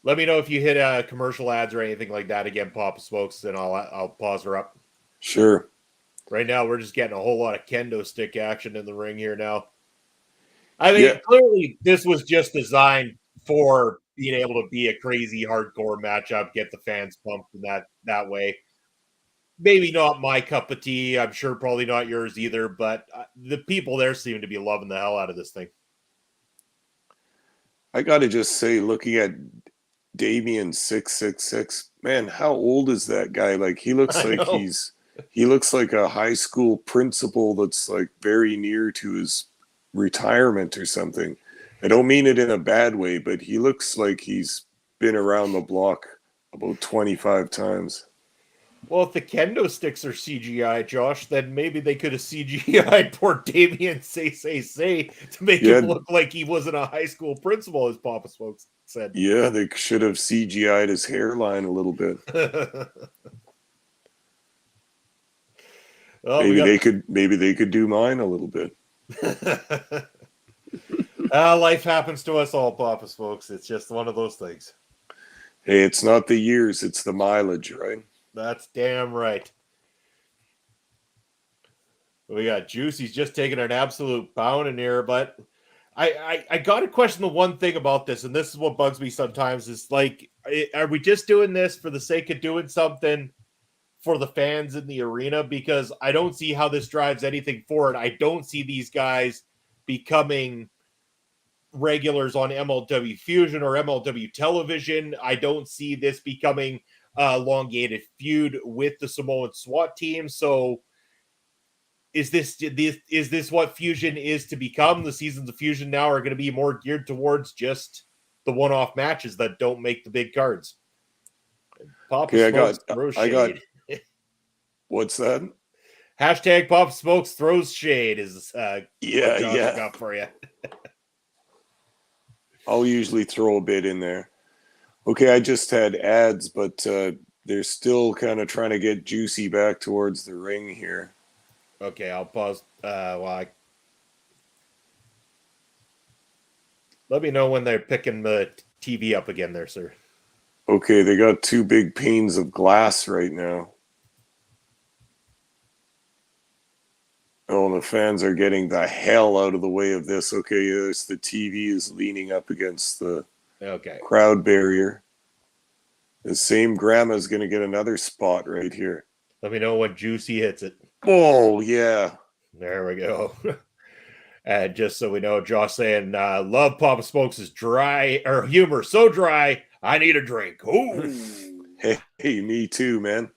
Let me know if you hit commercial ads or anything like that again, Papa Smokes, and I'll pause her up. Sure. Right now, we're just getting a whole lot of kendo stick action in the ring here now. I mean, clearly this was just designed for being able to be a crazy hardcore matchup, get the fans pumped in that way. Maybe not my cup of tea. I'm sure probably not yours either, but the people there seem to be loving the hell out of this thing. I got to just say, looking at Damien 666, man, how old is that guy? Like he looks like he looks like a high school principal that's like very near to his retirement or something. I don't mean it in a bad way, but he looks like he's been around the block about 25 times. Well, if the kendo sticks are CGI, Josh, then maybe they could have CGI'd poor Damien say to make him look like he wasn't a high school principal, as Papa Smokes said. Yeah, they should have CGI'd his hairline a little bit. Maybe they could do mine a little bit. Life happens to us all, Papa Smokes. It's just one of those things. Hey, it's not the years, it's the mileage, right? That's damn right. We got Juicy's just taking an absolute pounding here, but I got to question the one thing about this, and this is what bugs me sometimes, is like, are we just doing this for the sake of doing something for the fans in the arena? Because I don't see how this drives anything forward. I don't see these guys becoming regulars on MLW Fusion or MLW television. I don't see this becoming elongated feud with the Samoan SWAT team. So is this what Fusion is to become? The seasons of Fusion now are going to be more geared towards just the one-off matches that don't make the big cards. Papa Smokes throws shade. What's that? Hashtag Papa Smokes throws shade is what Josh got for you. I'll usually throw a bit in there. Okay, I just had ads, but they're still kind of trying to get Juicy back towards the ring here. Okay, I'll pause. Let me know when they're picking the TV up again there, sir. Okay, they got two big panes of glass right now. Oh, the fans are getting the hell out of the way of this. Okay, yes, the TV is leaning up against the crowd barrier. The same grandma's going to get another spot right here. Let me know when Juicy hits it. Oh, yeah. There we go. And just so we know, Josh saying, love Papa Smokes' dry, or humor so dry, I need a drink. Oh, hey, me too, man.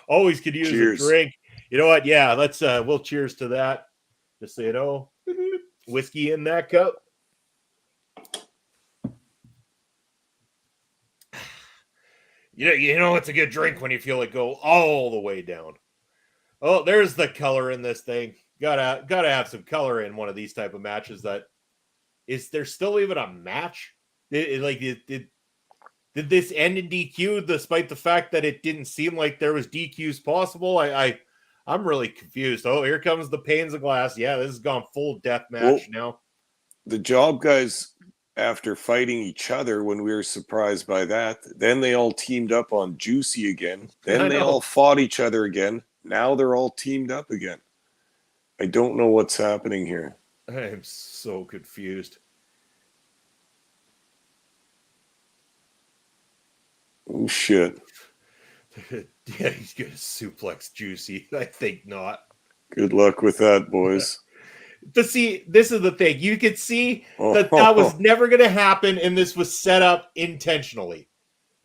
Always could use a drink. You know what? Yeah, let's we'll cheers to that. Just so you know, whiskey in that cup. You know it's a good drink when you feel it go all the way down. Oh, there's the color in this thing. Gotta have some color in one of these type of matches. Is there still even a match? Did this end in DQ despite the fact that it didn't seem like there was DQs possible? I'm really confused. Oh, here comes the panes of glass. Yeah, this has gone full death match now. The job guys, after fighting each other when we were surprised by that, then they all teamed up on Juicy again. Then they all fought each other again. Now they're all teamed up again. I don't know what's happening here. I am so confused. Oh, shit. Yeah, he's going to suplex Juicy. I think not. Good luck with that, boys. But see, this is the thing. You could see that was never going to happen, and this was set up intentionally.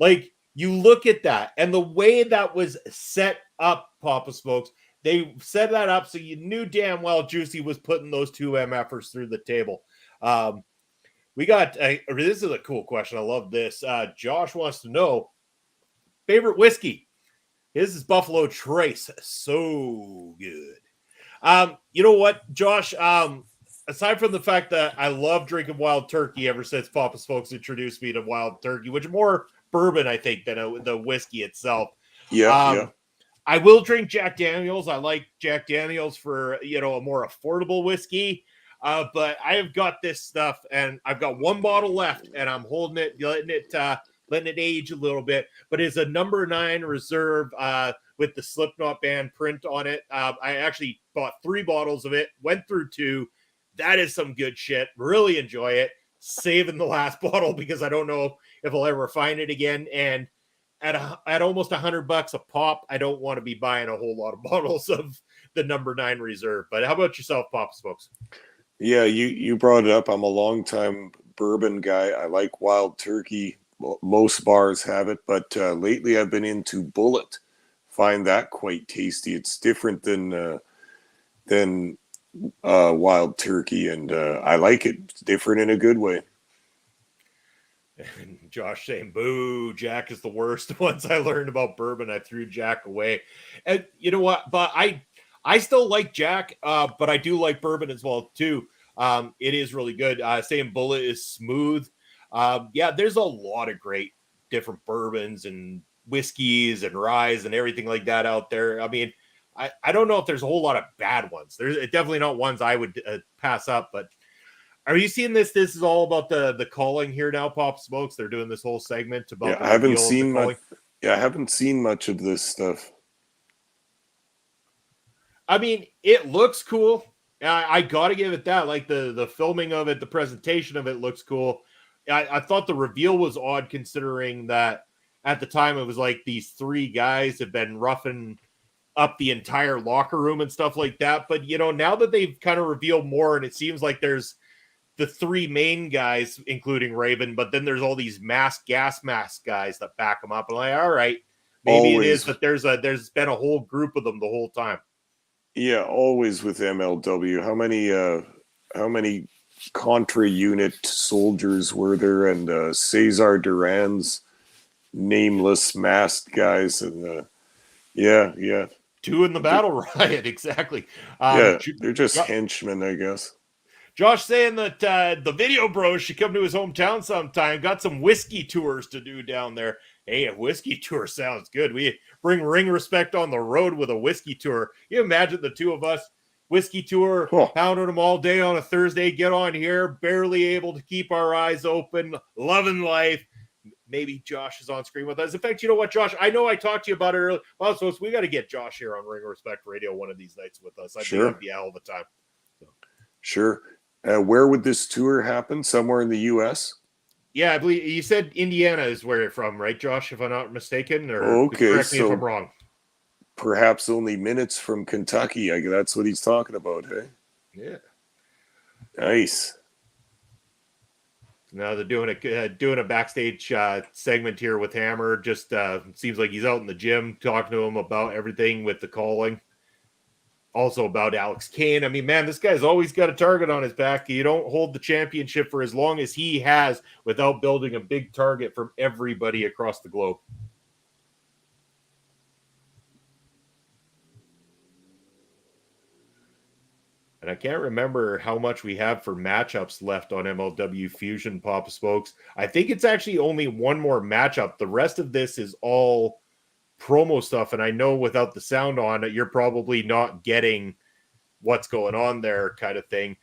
Like, you look at that, and the way that was set up, Papa Smokes, they set that up so you knew damn well Juicy was putting those two MFers through the table. We got, this is a cool question. I love this. Josh wants to know, favorite whiskey? His is Buffalo Trace. So good. You know what, Josh? Aside from the fact that I love drinking wild turkey ever since Papa Smokes introduced me to wild turkey, which is more bourbon, I think, than the whiskey itself. Yeah. I will drink Jack Daniels. I like Jack Daniels for, a more affordable whiskey. But I have got this stuff, and I've got one bottle left, and I'm holding it, letting it age a little bit. But it's a number 9 reserve with the Slipknot band print on it. I actually bought 3 bottles of it, went through 2. That is some good shit. Really enjoy it. Saving the last bottle because I don't know if I'll ever find it again. And at almost $100 a pop, I don't want to be buying a whole lot of bottles of the number 9 reserve. But how about yourself, Papa Smokes? Yeah, you brought it up. I'm a longtime bourbon guy. I like wild turkey. Most bars have it, but lately I've been into Bullet. Find that quite tasty. It's different than wild turkey, and I like it. It's different in a good way. And Josh saying, boo, Jack is the worst. Once I learned about bourbon, I threw Jack away. And you know what? But I still like Jack, but I do like bourbon as well, too. It is really good. Saying Bullet is smooth. Yeah, there's a lot of great different bourbons and whiskeys and ryes and everything like that out there. I mean, I don't know if there's a whole lot of bad ones. There's definitely not ones I would pass up, but are you seeing this? This is all about the calling here now, Pop Smokes. They're doing this whole segment about I haven't seen much. Yeah, I haven't seen much of this stuff. I mean, it looks cool. I got to give it that. Like the filming of it, the presentation of it looks cool. I thought the reveal was odd considering that at the time it was like these 3 guys have been roughing up the entire locker room and stuff like that. But, now that they've kind of revealed more and it seems like there's the 3 main guys, including Raven, but then there's all these gas mask guys that back them up. And like, all right, maybe it is that there's been a whole group of them the whole time. Yeah, always with MLW. How many Contra unit soldiers were there, and Cesar Duran's nameless masked guys, and yeah, 2 in the Battle Riot, exactly. yeah, they're just henchmen, I guess. Josh saying that the video bros should come to his hometown sometime. Got some whiskey tours to do down there. Hey, a whiskey tour sounds good. We bring ring respect on the road with a whiskey tour. You imagine the two of us, whiskey tour, pounding them all day on a Thursday, get on here, barely able to keep our eyes open, loving life. Maybe Josh is on screen with us. In fact, you know what, Josh? I know I talked to you about it earlier. Well, so we got to get Josh here on Ring Respect Radio one of these nights with us. I think that'd be a hell of a time. So. Sure. Where would this tour happen? Somewhere in the U.S.? Yeah, I believe you said Indiana is where you're from, right, Josh, if I'm not mistaken? Or okay, correct me if I'm wrong. Perhaps only minutes from Kentucky. That's what he's talking about, hey? Yeah. Nice. Now they're doing a backstage segment here with Hammer. Just seems like he's out in the gym talking to him about everything with the calling. Also about Alex Kane. I mean, man, this guy's always got a target on his back. You don't hold the championship for as long as he has without building a big target from everybody across the globe. And I can't remember how much we have for matchups left on MLW Fusion, Papa Smokes. I think it's actually only one more matchup. The rest of this is all promo stuff, and I know without the sound on, you're probably not getting what's going on there kind of thing.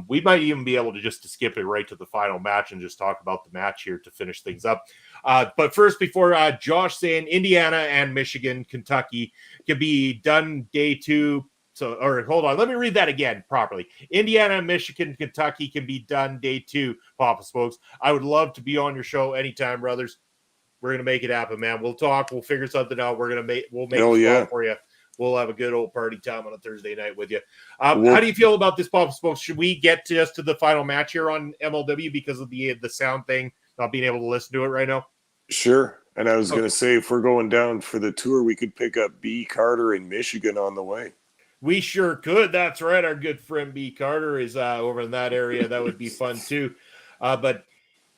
We might even be able to just skip it right to the final match and just talk about the match here to finish things up. But first, before Josh saying Indiana and Michigan, Kentucky can be done day 2. So, or hold on, let me read that again properly. Indiana, Michigan, Kentucky can be done day 2, Papa Smokes. I would love to be on your show anytime, brothers. We're going to make it happen, man. We'll talk. We'll figure something out. We'll make it spot for you. We'll have a good old party time on a Thursday night with you. How do you feel about this, Papa Smokes? Should we get just to the final match here on MLW because of the sound thing, not being able to listen to it right now? Sure. And I was going to say, if we're going down for the tour, we could pick up B. Carter in Michigan on the way. We sure could. That's right. Our good friend B. Carter is over in that area. That would be fun too. But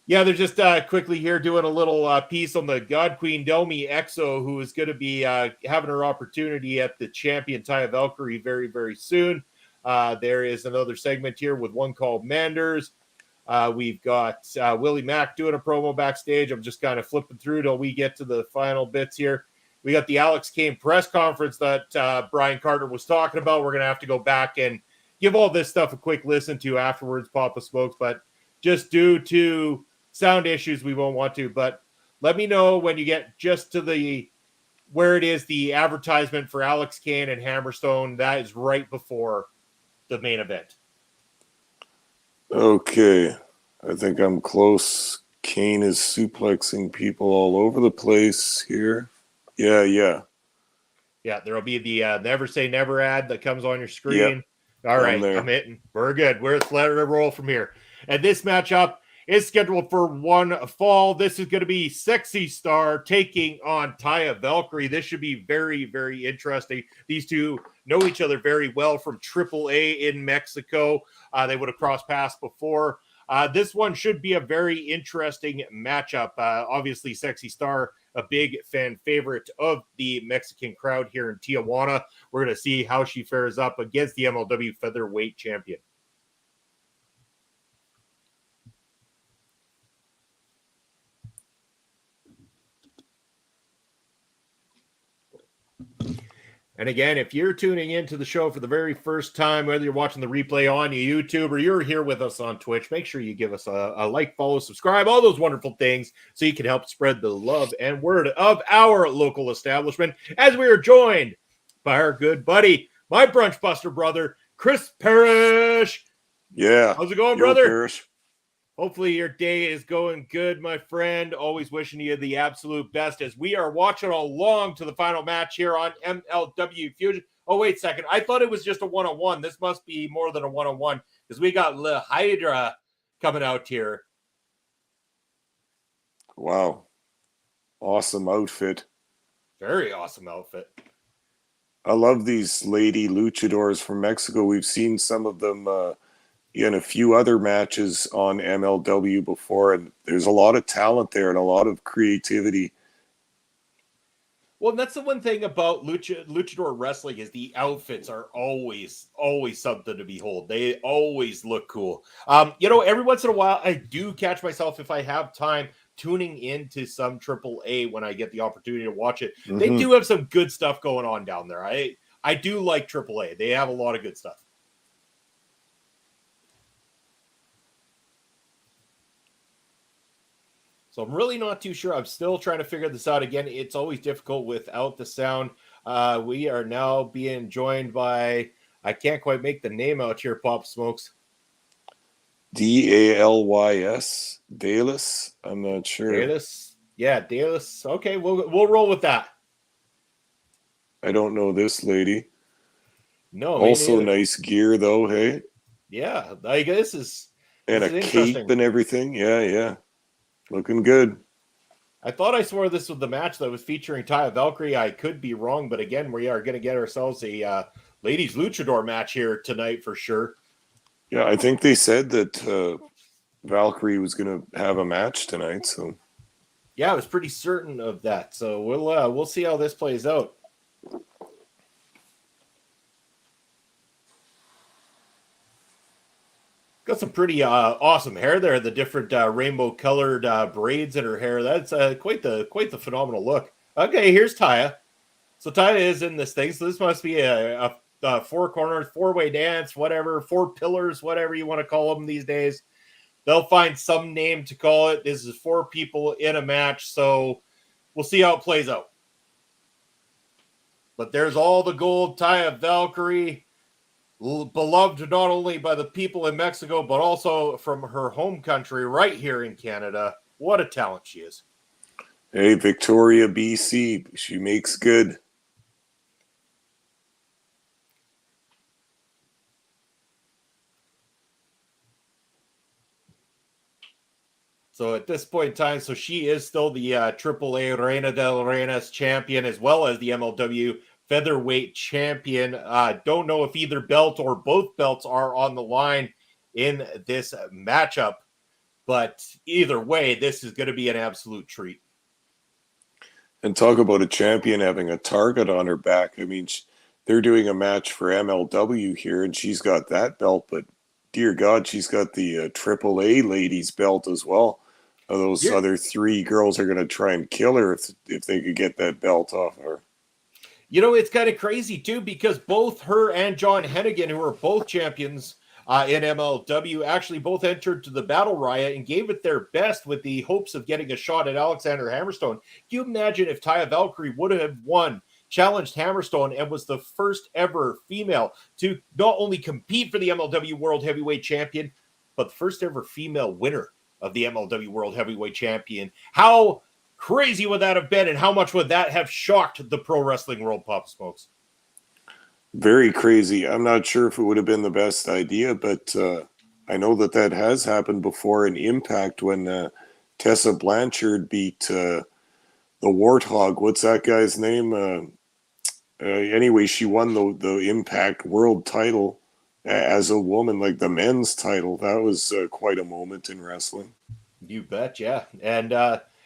yeah, they're just quickly here doing a little piece on the God Queen Delmi Exo, who is going to be having her opportunity at the champion Taya Valkyrie very, very soon. There is another segment here with one called Manders. We've got Willie Mack doing a promo backstage. I'm just kind of flipping through till we get to the final bits here. We got the Alex Kane press conference that Brian Carter was talking about. We're going to have to go back and give all this stuff a quick listen to afterwards, Papa Smokes. But just due to sound issues, we won't want to. But let me know when you get just to where it is, the advertisement for Alex Kane and Hammerstone. That is right before the main event. Okay. I think I'm close. Kane is suplexing people all over the place here. Yeah. There'll be the Never Say Never ad that comes on your screen. Yep. All right, I'm hitting. We're good. Let's let it roll from here. And this matchup is scheduled for one fall. This is going to be Sexy Star taking on Taya Valkyrie. This should be very, very interesting. These two know each other very well from AAA in Mexico. They would have crossed paths before. This one should be a very interesting matchup. Obviously, Sexy Star, a big fan favorite of the Mexican crowd here in Tijuana. We're going to see how she fares up against the MLW featherweight champion. And again, if you're tuning into the show for the very first time, whether you're watching the replay on YouTube or you're here with us on Twitch, make sure you give us a like, follow, subscribe, all those wonderful things so you can help spread the love and word of our local establishment as we are joined by our good buddy, my brunch buster brother, Chris Parrish. Yeah. How's it going, brother? Parrish. Hopefully your day is going good, my friend. Always wishing you the absolute best as we are watching along to the final match here on MLW Fusion. Oh, wait a second. I thought it was just a one-on-one. This must be more than a one-on-one because we got Le Hydra coming out here. Wow. Awesome outfit. Very awesome outfit. I love these lady luchadors from Mexico. We've seen some of them in a few other matches on MLW before, and there's a lot of talent there and a lot of creativity. Well, and that's the one thing about luchador wrestling is the outfits are always something to behold. They always look cool. Every once in a while, I do catch myself, if I have time, tuning into some AAA when I get the opportunity to watch it. Mm-hmm. They do have some good stuff going on down there. I do like AAA. They have a lot of good stuff. So I'm really not too sure. I'm still trying to figure this out. Again, it's always difficult without the sound. We are now being joined by, I can't quite make the name out here, Pop Smokes. Dalys. Dalys? I'm not sure. Dalys? Yeah, Dalys. Okay, we'll roll with that. I don't know this lady. No. Also nice gear though, hey? Yeah, I guess this is a cape and everything. Yeah. Looking good. I thought I swore this was the match that was featuring Taya Valkyrie. I could be wrong, but again, we are going to get ourselves a ladies luchador match here tonight for sure. Yeah, I think they said that Valkyrie was going to have a match tonight. So yeah, I was pretty certain of that. So we'll see how this plays out. Got some pretty awesome hair there. The different rainbow-colored braids in her hair. That's quite the phenomenal look. Okay, here's Taya. So Taya is in this thing. So this must be a four-corner, four-way dance, whatever, four pillars, whatever you want to call them these days. They'll find some name to call it. This is four people in a match, so we'll see how it plays out. But there's all the gold. Taya Valkyrie, beloved not only by the people in Mexico, but also from her home country right here in Canada. What a talent she is. Hey, Victoria, BC. She makes good. So at this point in time, so she is still the AAA Reina del Reinas champion, as well as the MLW featherweight champion. Don't know if either belt or both belts are on the line in this matchup, but either way, this is going to be an absolute treat. And talk about a champion having a target on her back. I mean, they're doing a match for MLW here, and she's got that belt, but dear God, she's got the AAA ladies belt as well. Those other three girls are going to try and kill her if they could get that belt off her. You know, it's kind of crazy, too, because both her and John Hennigan, who are both champions in MLW, actually both entered to the Battle Riot and gave it their best with the hopes of getting a shot at Alexander Hammerstone. Can you imagine if Taya Valkyrie would have won, challenged Hammerstone, and was the first ever female to not only compete for the MLW World Heavyweight Champion, but the first ever female winner of the MLW World Heavyweight Champion? How crazy would that have been, and how much would that have shocked the pro wrestling world, Pop Smokes? Very crazy. I'm not sure if it would have been the best idea, but I know that has happened before in Impact when Tessa Blanchard beat the Warthog. What's that guy's name? Anyway, she won the Impact World title as a woman, like the men's title. That was quite a moment in wrestling. You bet, yeah. And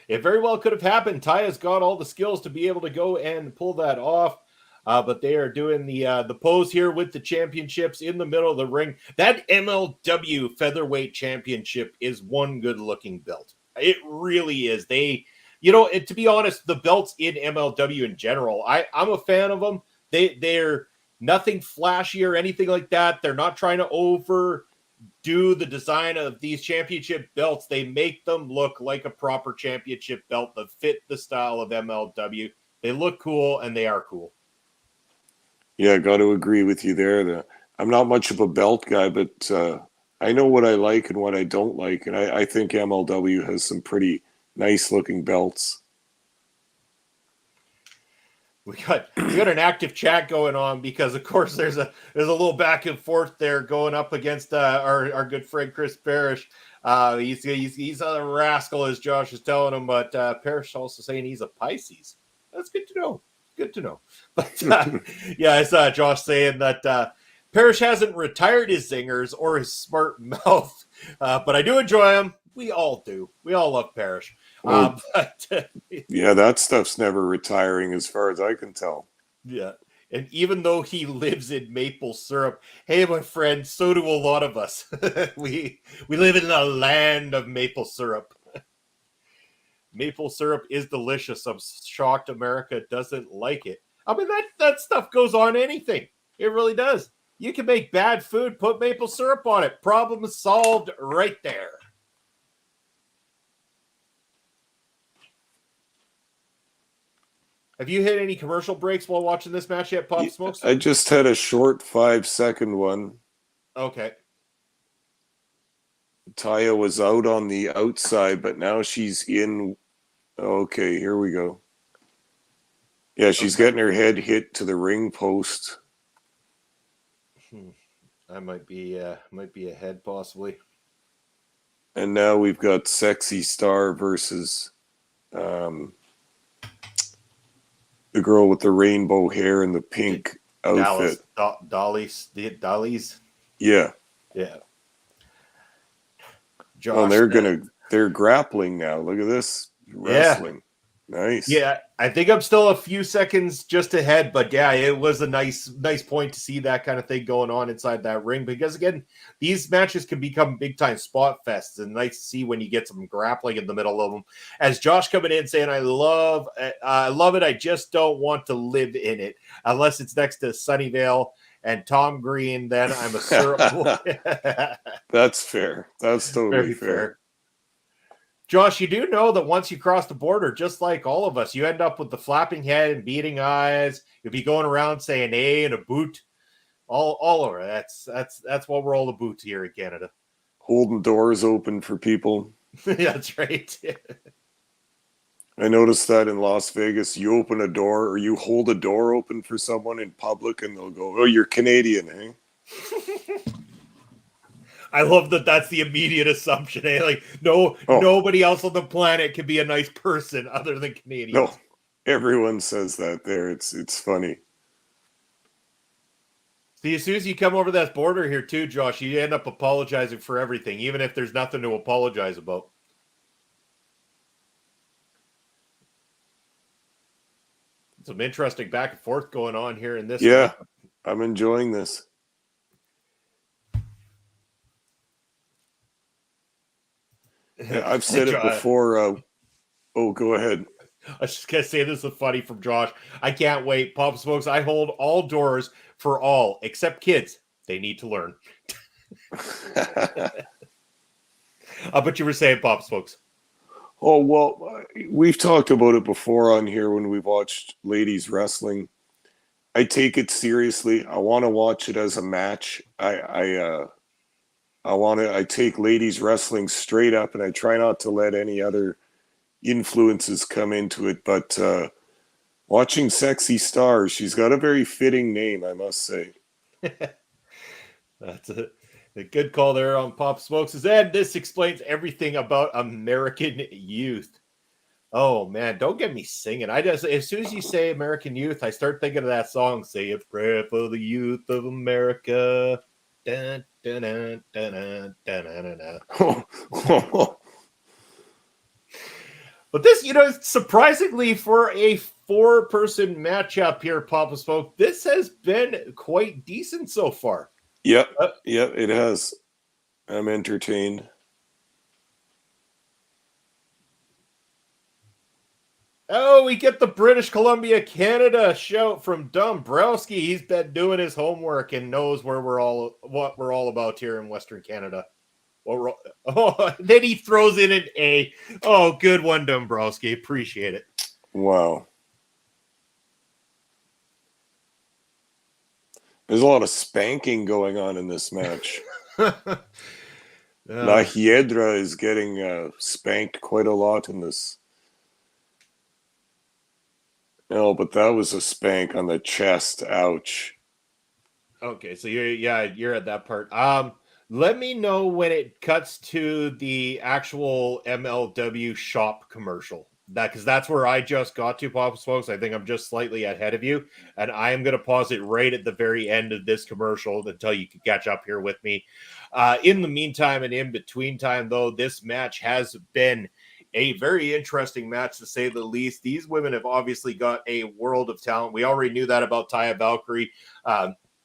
it very well could have happened. Taya's got all the skills to be able to go and pull that off. But they are doing the pose here with the championships in the middle of the ring. That MLW Featherweight Championship is one good-looking belt. It really is. To be honest, the belts in MLW in general, I'm a fan of them. They're nothing flashy or anything like that. They're not trying to overdo the design of these championship belts. They make them look like a proper championship belt that fit the style of MLW. They look cool, and they are cool. Yeah, got to agree with you there. I'm not much of a belt guy, but I know what I like and what I don't like, and I think MLW has some pretty nice-looking belts. We got an active chat going on because, of course, there's a little back and forth there going up against our good friend Chris Parrish. He's a rascal, as Josh is telling him, but Parrish also saying he's a Pisces. That's good to know. Good to know. But yeah, I saw Josh saying that Parrish hasn't retired his zingers or his smart mouth, but I do enjoy him. We all do. We all love Parrish. Yeah, that stuff's never retiring as far as I can tell. Yeah. And even though he lives in maple syrup, hey, my friend, so do a lot of us. we live in a land of maple syrup. Maple syrup is delicious. I'm shocked America doesn't like it. I mean, that stuff goes on anything. It really does. You can make bad food, put maple syrup on it. Problem solved right there. Have you hit any commercial breaks while watching this match yet, Pop Smokes? I just had a short 5-second one. Okay. Taya was out on the outside, but now she's in. Okay, here we go. Yeah, she's getting her head hit to the ring post. I might be ahead possibly. And now we've got Sexy Star versus the girl with the rainbow hair and the pink outfit. Dollies. Yeah. Yeah. Josh, they're grappling now. Look at this. Wrestling. Yeah. Nice. Yeah, I think I'm still a few seconds just ahead, but yeah, it was a nice point to see that kind of thing going on inside that ring, because again, these matches can become big time spot fests, and nice to see when you get some grappling in the middle of them. As Josh coming in saying, I love it. I just don't want to live in it unless it's next to Sunnyvale and Tom Green. Then I'm a syrup boy. That's fair. That's totally fair. Josh, you do know that once you cross the border, just like all of us, you end up with the flapping head and beating eyes. You'll be going around saying "a" and a boot all over. That's what we're all about here in Canada. Holding doors open for people. That's right. I noticed that in Las Vegas. You open a door or you hold a door open for someone in public and they'll go, "Oh, you're Canadian, eh?" I love that that's the immediate assumption. Eh? Like, nobody else on the planet can be a nice person other than Canadians. No, everyone says that there. It's funny. See, as soon as you come over that border here too, Josh, you end up apologizing for everything, even if there's nothing to apologize about. Some interesting back and forth going on here in this. Yeah, I'm enjoying this. Yeah, I've said it before. Go ahead. I was just going to say this is funny from Josh. I can't wait. Pop Smokes, I hold all doors for all, except kids. They need to learn. But you were saying, Pop Smokes. Oh, well, we've talked about it before on here when we've watched ladies wrestling. I take it seriously. I want to watch it as a match. I take ladies wrestling straight up, and I try not to let any other influences come into it. But watching Sexy Star, she's got a very fitting name, I must say. That's a good call there on Pop Smokes. And this explains everything about American youth. Oh man, don't get me singing. As soon as you say American youth, I start thinking of that song, "Say a Prayer for the Youth of America." Dun, dun, dun, dun, dun, dun, dun, dun. But this, surprisingly for a 4-person matchup here, Papa Smoke, this has been quite decent so far. Yep, it has. I'm entertained. Oh, we get the British Columbia, Canada shout from Dombrowski. He's been doing his homework and knows what we're all about here in Western Canada. Then he throws in an A. Oh, good one, Dombrowski. Appreciate it. Wow. There's a lot of spanking going on in this match. La Hiedra is getting spanked quite a lot in this. No, but that was a spank on the chest. Ouch. Okay, so you're at that part. Let me know when it cuts to the actual MLW shop commercial. because that's where I just got to, Papa Smokes. I think I'm just slightly ahead of you, and I am going to pause it right at the very end of this commercial until you can catch up here with me. In the meantime and in between time, though, this match has been a very interesting match to say the least. These women have obviously got a world of talent. We already knew that about Taya Valkyrie.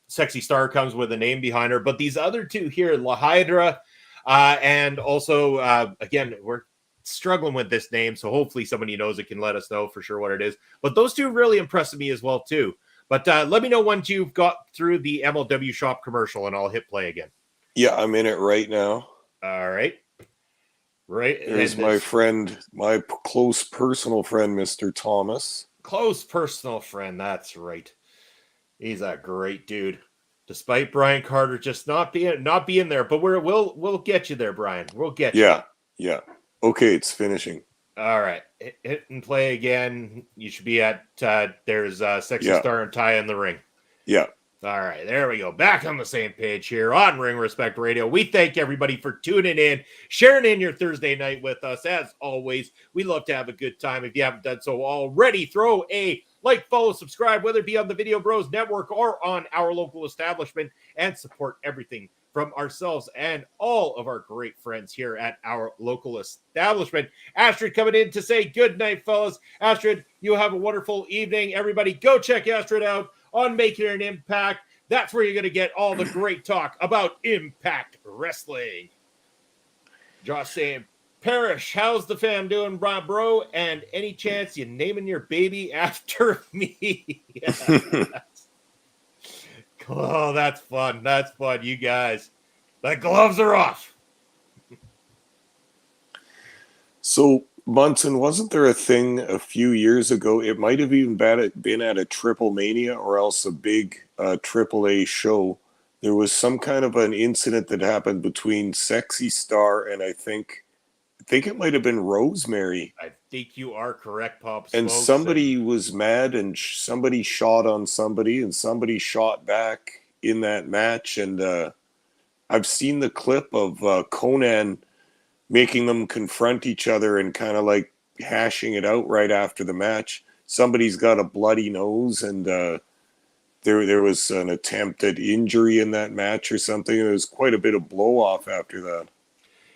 Sexy Star comes with a name behind her, but these other two here, La Hydra, and also again, we're struggling with this name, so hopefully somebody knows it can let us know for sure what it is. But those two really impressed me as well too. But let me know once you've got through the MLW shop commercial, and I'll hit play again. Yeah, I'm in it right now. All right. Right. There's my friend, my close personal friend, Mr. Thomas. Close personal friend. That's right. He's a great dude. Despite Brian Carter just not being there, but we'll get you there, Brian. We'll get you. Yeah. Okay, it's finishing. All right, hit and play again. You should be at there's Sexy Star and Ty in the ring. Yeah. All right, there we go. Back on the same page here on Ring Respect Radio. We thank everybody for tuning in, sharing in your Thursday night with us. As always, we love to have a good time. If you haven't done so already, throw a like, follow, subscribe, whether it be on the Video Bros Network or on our local establishment, and support everything from ourselves and all of our great friends here at our local establishment. Astrid coming in to say good night, fellas. Astrid, you have a wonderful evening. Everybody, go check Astrid out on Making an Impact. That's where you're going to get all the great talk about Impact Wrestling. Josh saying, Parrish, how's the fam doing, bro? And any chance you naming your baby after me? Oh, that's fun. That's fun, you guys. The gloves are off. So, Munson, wasn't there a thing a few years ago? It might have even been at a Triple Mania or else a big AAA show. There was some kind of an incident that happened between Sexy Star and I think it might have been Rosemary. I think you are correct, Pop. And somebody was mad and somebody shot on somebody and somebody shot back in that match. And I've seen the clip of Conan making them confront each other and kind of like hashing it out right after the match. Somebody's got a bloody nose and there was an attempt at injury in that match or something. There was quite a bit of blow off after that.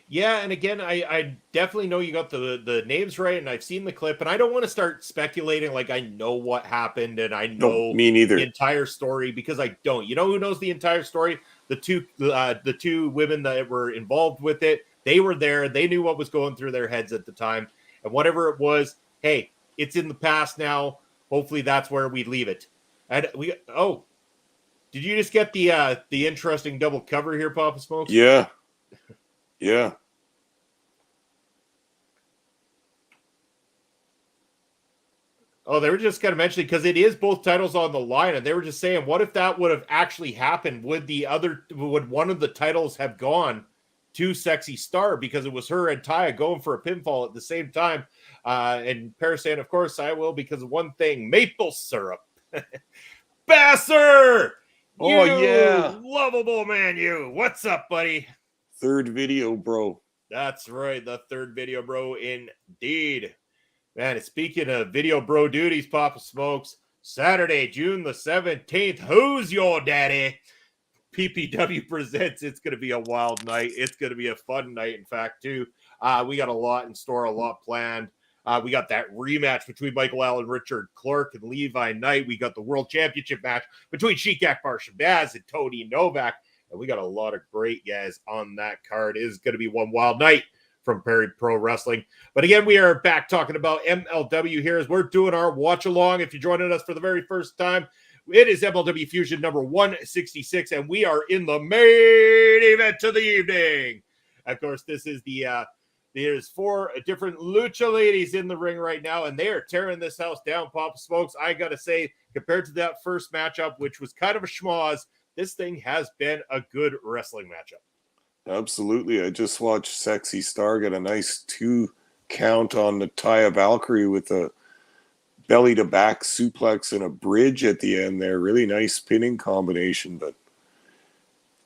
Yeah, and again, I definitely know you got the names right, and I've seen the clip, and I don't want to start speculating like I know what happened and I know me neither. The entire story, because I don't. You know who knows the entire story? The two women that were involved with it. They were there. They knew what was going through their heads at the time, and whatever it was, hey, it's in the past now. Hopefully, that's where we leave it. And did you just get the interesting double cover here, Papa Smokes? Yeah. Oh, they were just kind of mentioning, because it is both titles on the line, and they were just saying, what if that would have actually happened? Would one of the titles have gone to Sexy Star, because it was her and Taya going for a pinfall at the same time? And Paris saying, of course I will, because of one thing, maple syrup. Basser! Oh, yeah. Lovable man, you. What's up, buddy? Third video, bro. That's right. The third video, bro. Indeed. Man, speaking of video bro duties, Papa Smokes, Saturday, June the 17th. Who's your daddy? PPW presents. It's going to be a wild night. It's going to be a fun night, in fact, too. We got a lot in store, a lot planned. We got that rematch between Michael Allen, Richard Clark, and Levi Knight. We got the World Championship match between Sheik Akbar Shabazz and Tony Novak. And we got a lot of great guys on that card. It is going to be one wild night from Perry Pro Wrestling. But again, we are back talking about MLW here as we're doing our watch along. If you're joining us for the very first time, it is MLW Fusion number 166, and we are in the main event of the evening. Of course, this is there's 4 different lucha ladies in the ring right now, and they are tearing this house down, Papa Smokes. I got to say, compared to that first matchup, which was kind of a schmoz, this thing has been a good wrestling matchup. Absolutely. I just watched Sexy Star get a nice 2 count on the Taya Valkyrie with a belly to back suplex and a bridge at the end there. Really nice pinning combination, but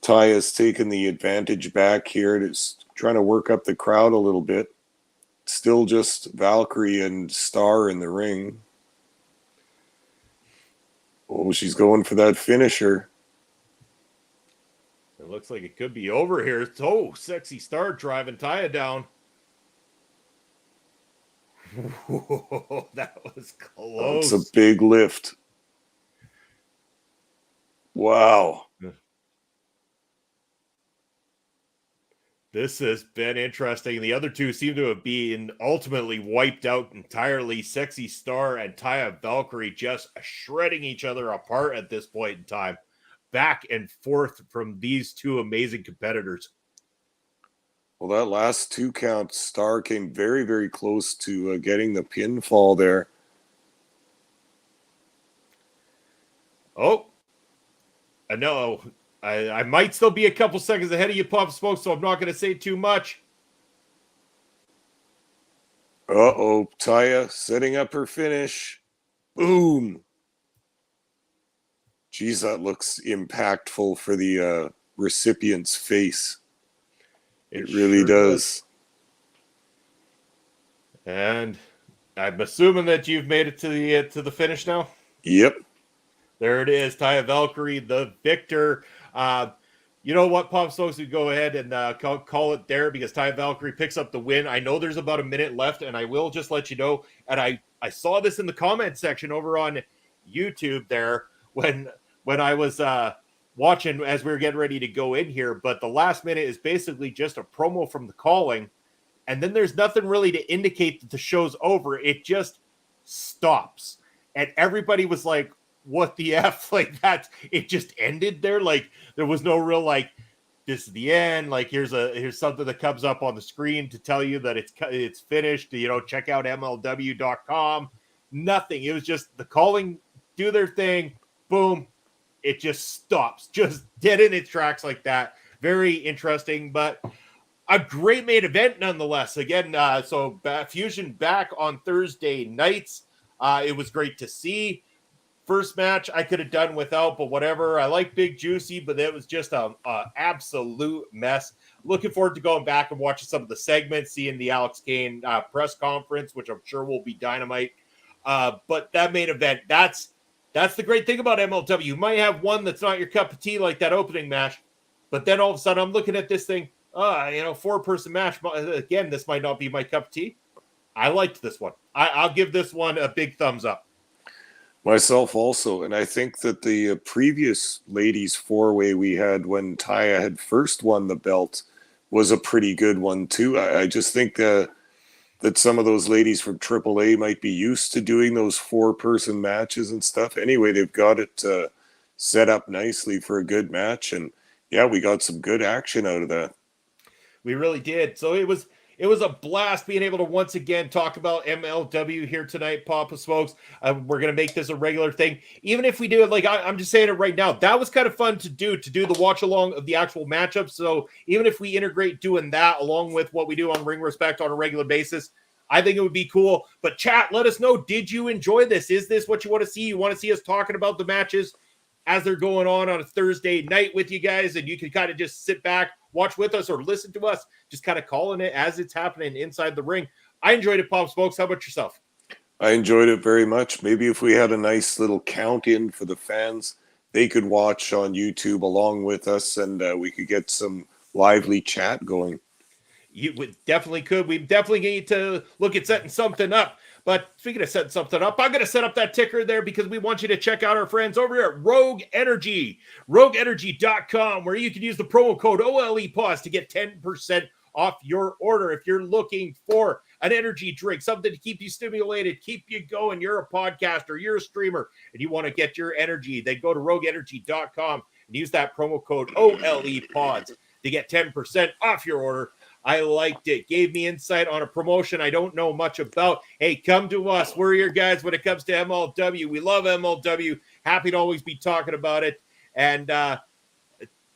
Taya's taken the advantage back here. It's trying to work up the crowd a little bit. Still just Valkyrie and Star in the ring. Oh, she's going for that finisher. It looks like it could be over here. Oh, Sexy Star driving Taya down. Whoa, that was close. It's a big lift. Wow. This has been interesting. The other two seem to have been ultimately wiped out entirely. Sexy Star and Taya Valkyrie just shredding each other apart at this point in time. Back and forth from these two amazing competitors. Well, that last 2 count, Star came very, very close to getting the pinfall there. Oh, I know. I might still be a couple seconds ahead of you, Pop Smoke, so I'm not going to say too much. Uh-oh, Taya setting up her finish. Boom. Geez, that looks impactful for the recipient's face. It really sure does. And I'm assuming that you've made it to the finish now. Yep. There it is, Taya Valkyrie, the victor. You know what, Pop Smokes, we go ahead and call it there because Taya Valkyrie picks up the win. I know there's about a minute left, and I will just let you know. And I saw this in the comment section over on YouTube there when I was watching as we were getting ready to go in here. But the last minute is basically just a promo from the calling, and then there's nothing really to indicate that the show's over. It just stops, and everybody was like, what the F? Like that, it just ended there. Like there was no real like this is the end. Like here's something that comes up on the screen to tell you that it's finished. You know, check out MLW.com. Nothing. It was just the calling do their thing. Boom. It just stops, just dead in its tracks like that. Very interesting, but a great main event nonetheless. Again, so Fusion back on Thursday nights. It was great to see. First match I could have done without, but whatever. I like Big Juicy, but it was just a absolute mess. Looking forward to going back and watching some of the segments, seeing the Alex Kane press conference, which I'm sure will be dynamite. But that main event, that's the great thing about MLW. You might have one that's not your cup of tea, like that opening match, but then all of a sudden I'm looking at this thing, 4-person match. Again, this might not be my cup of tea. I liked this one. I'll give this one a big thumbs up. Myself also, and I think that the previous ladies 4-way we had when Taya had first won the belt was a pretty good one too. I just think that some of those ladies from AAA might be used to doing those 4-person matches and stuff. Anyway, they've got it set up nicely for a good match, and yeah, we got some good action out of that. We really did. So it was a blast being able to once again talk about MLW here tonight, Papa Smokes. We're going to make this a regular thing. Even if we do it, like I'm just saying it right now, that was kind of fun to do the watch along of the actual matchup. So even if we integrate doing that along with what we do on Ring Respect on a regular basis, I think it would be cool. But chat, let us know, did you enjoy this? Is this what you want to see? You want to see us talking about the matches as they're going on a Thursday night with you guys, and you can kind of just sit back, watch with us, or listen to us, just kind of calling it as it's happening inside the ring. I enjoyed it, Pop Smokes. How about yourself? I enjoyed it very much. Maybe if we had a nice little count in for the fans, they could watch on YouTube along with us, and we could get some lively chat going. You would definitely could. We definitely need to look at setting something up. But speaking of setting something up, I'm going to set up that ticker there because we want you to check out our friends over here at Rogue Energy, rogueenergy.com, where you can use the promo code OLEPAUSE to get 10% off your order. If you're looking for an energy drink, something to keep you stimulated, keep you going, you're a podcaster, you're a streamer, and you want to get your energy, then go to rogueenergy.com and use that promo code OLEPAUSE to get 10% off your order. I liked it. Gave me insight on a promotion I don't know much about. Hey, come to us. We're your guys when it comes to MLW. We love MLW. Happy to always be talking about it. And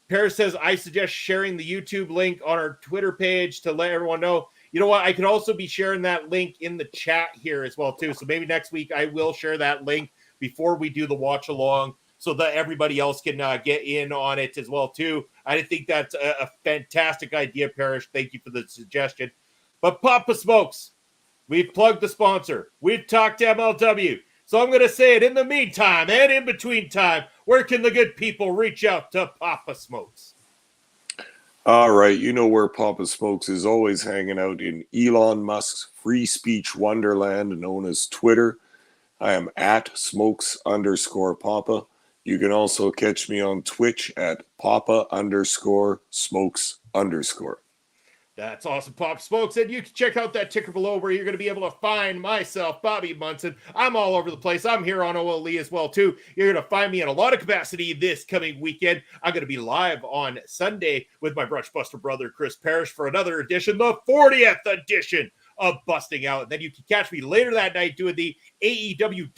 Paris says, I suggest sharing the YouTube link on our Twitter page to let everyone know. You know what? I can also be sharing that link in the chat here as well, too. So maybe next week I will share that link before we do the watch along so that everybody else can get in on it as well, too. I think that's a fantastic idea, Parrish. Thank you for the suggestion. But Papa Smokes, We've plugged the sponsor. We've talked to MLW. So I'm going to say it in the meantime and in between time. Where can the good people reach out to Papa Smokes? All right, you know where Papa Smokes is always hanging out in Elon Musk's free speech wonderland known as Twitter. I am at smokes_Papa. You can also catch me on Twitch at Papa_Smokes_. That's awesome, Pop Smokes. And you can check out that ticker below where you're going to be able to find myself, Bobby Munson. I'm all over the place. I'm here on OLE as well, too. You're going to find me in a lot of capacity this coming weekend. I'm going to be live on Sunday with my Brushbuster brother, Chris Parrish, for another edition, the 40th edition of Busting Out. And then you can catch me later that night doing the AEW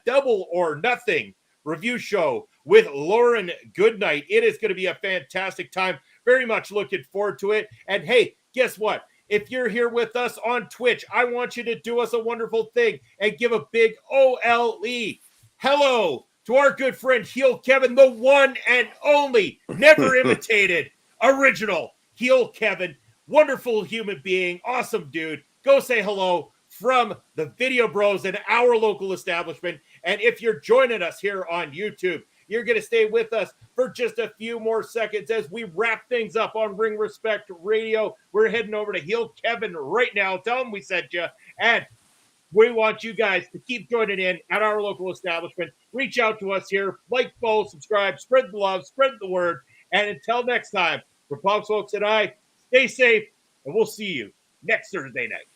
Double or Nothing review show with Lauren Goodnight. It is going to be a fantastic time. Very much looking forward to it. And hey, guess what? If you're here with us on Twitch, I want you to do us a wonderful thing and give a big OLE hello to our good friend Heel Kevin, the one and only, never imitated, original Heel Kevin. Wonderful human being, awesome dude. Go say hello from the Video Bros and our local establishment. And if you're joining us here on YouTube, you're going to stay with us for just a few more seconds as we wrap things up on Ring Respect Radio. We're heading over to Heel Kevin right now. Tell him we sent you. And we want you guys to keep joining in at our local establishment. Reach out to us here. Like, follow, subscribe, spread the love, spread the word. And until next time, for Pop Smokes and I, stay safe, and we'll see you next Thursday night.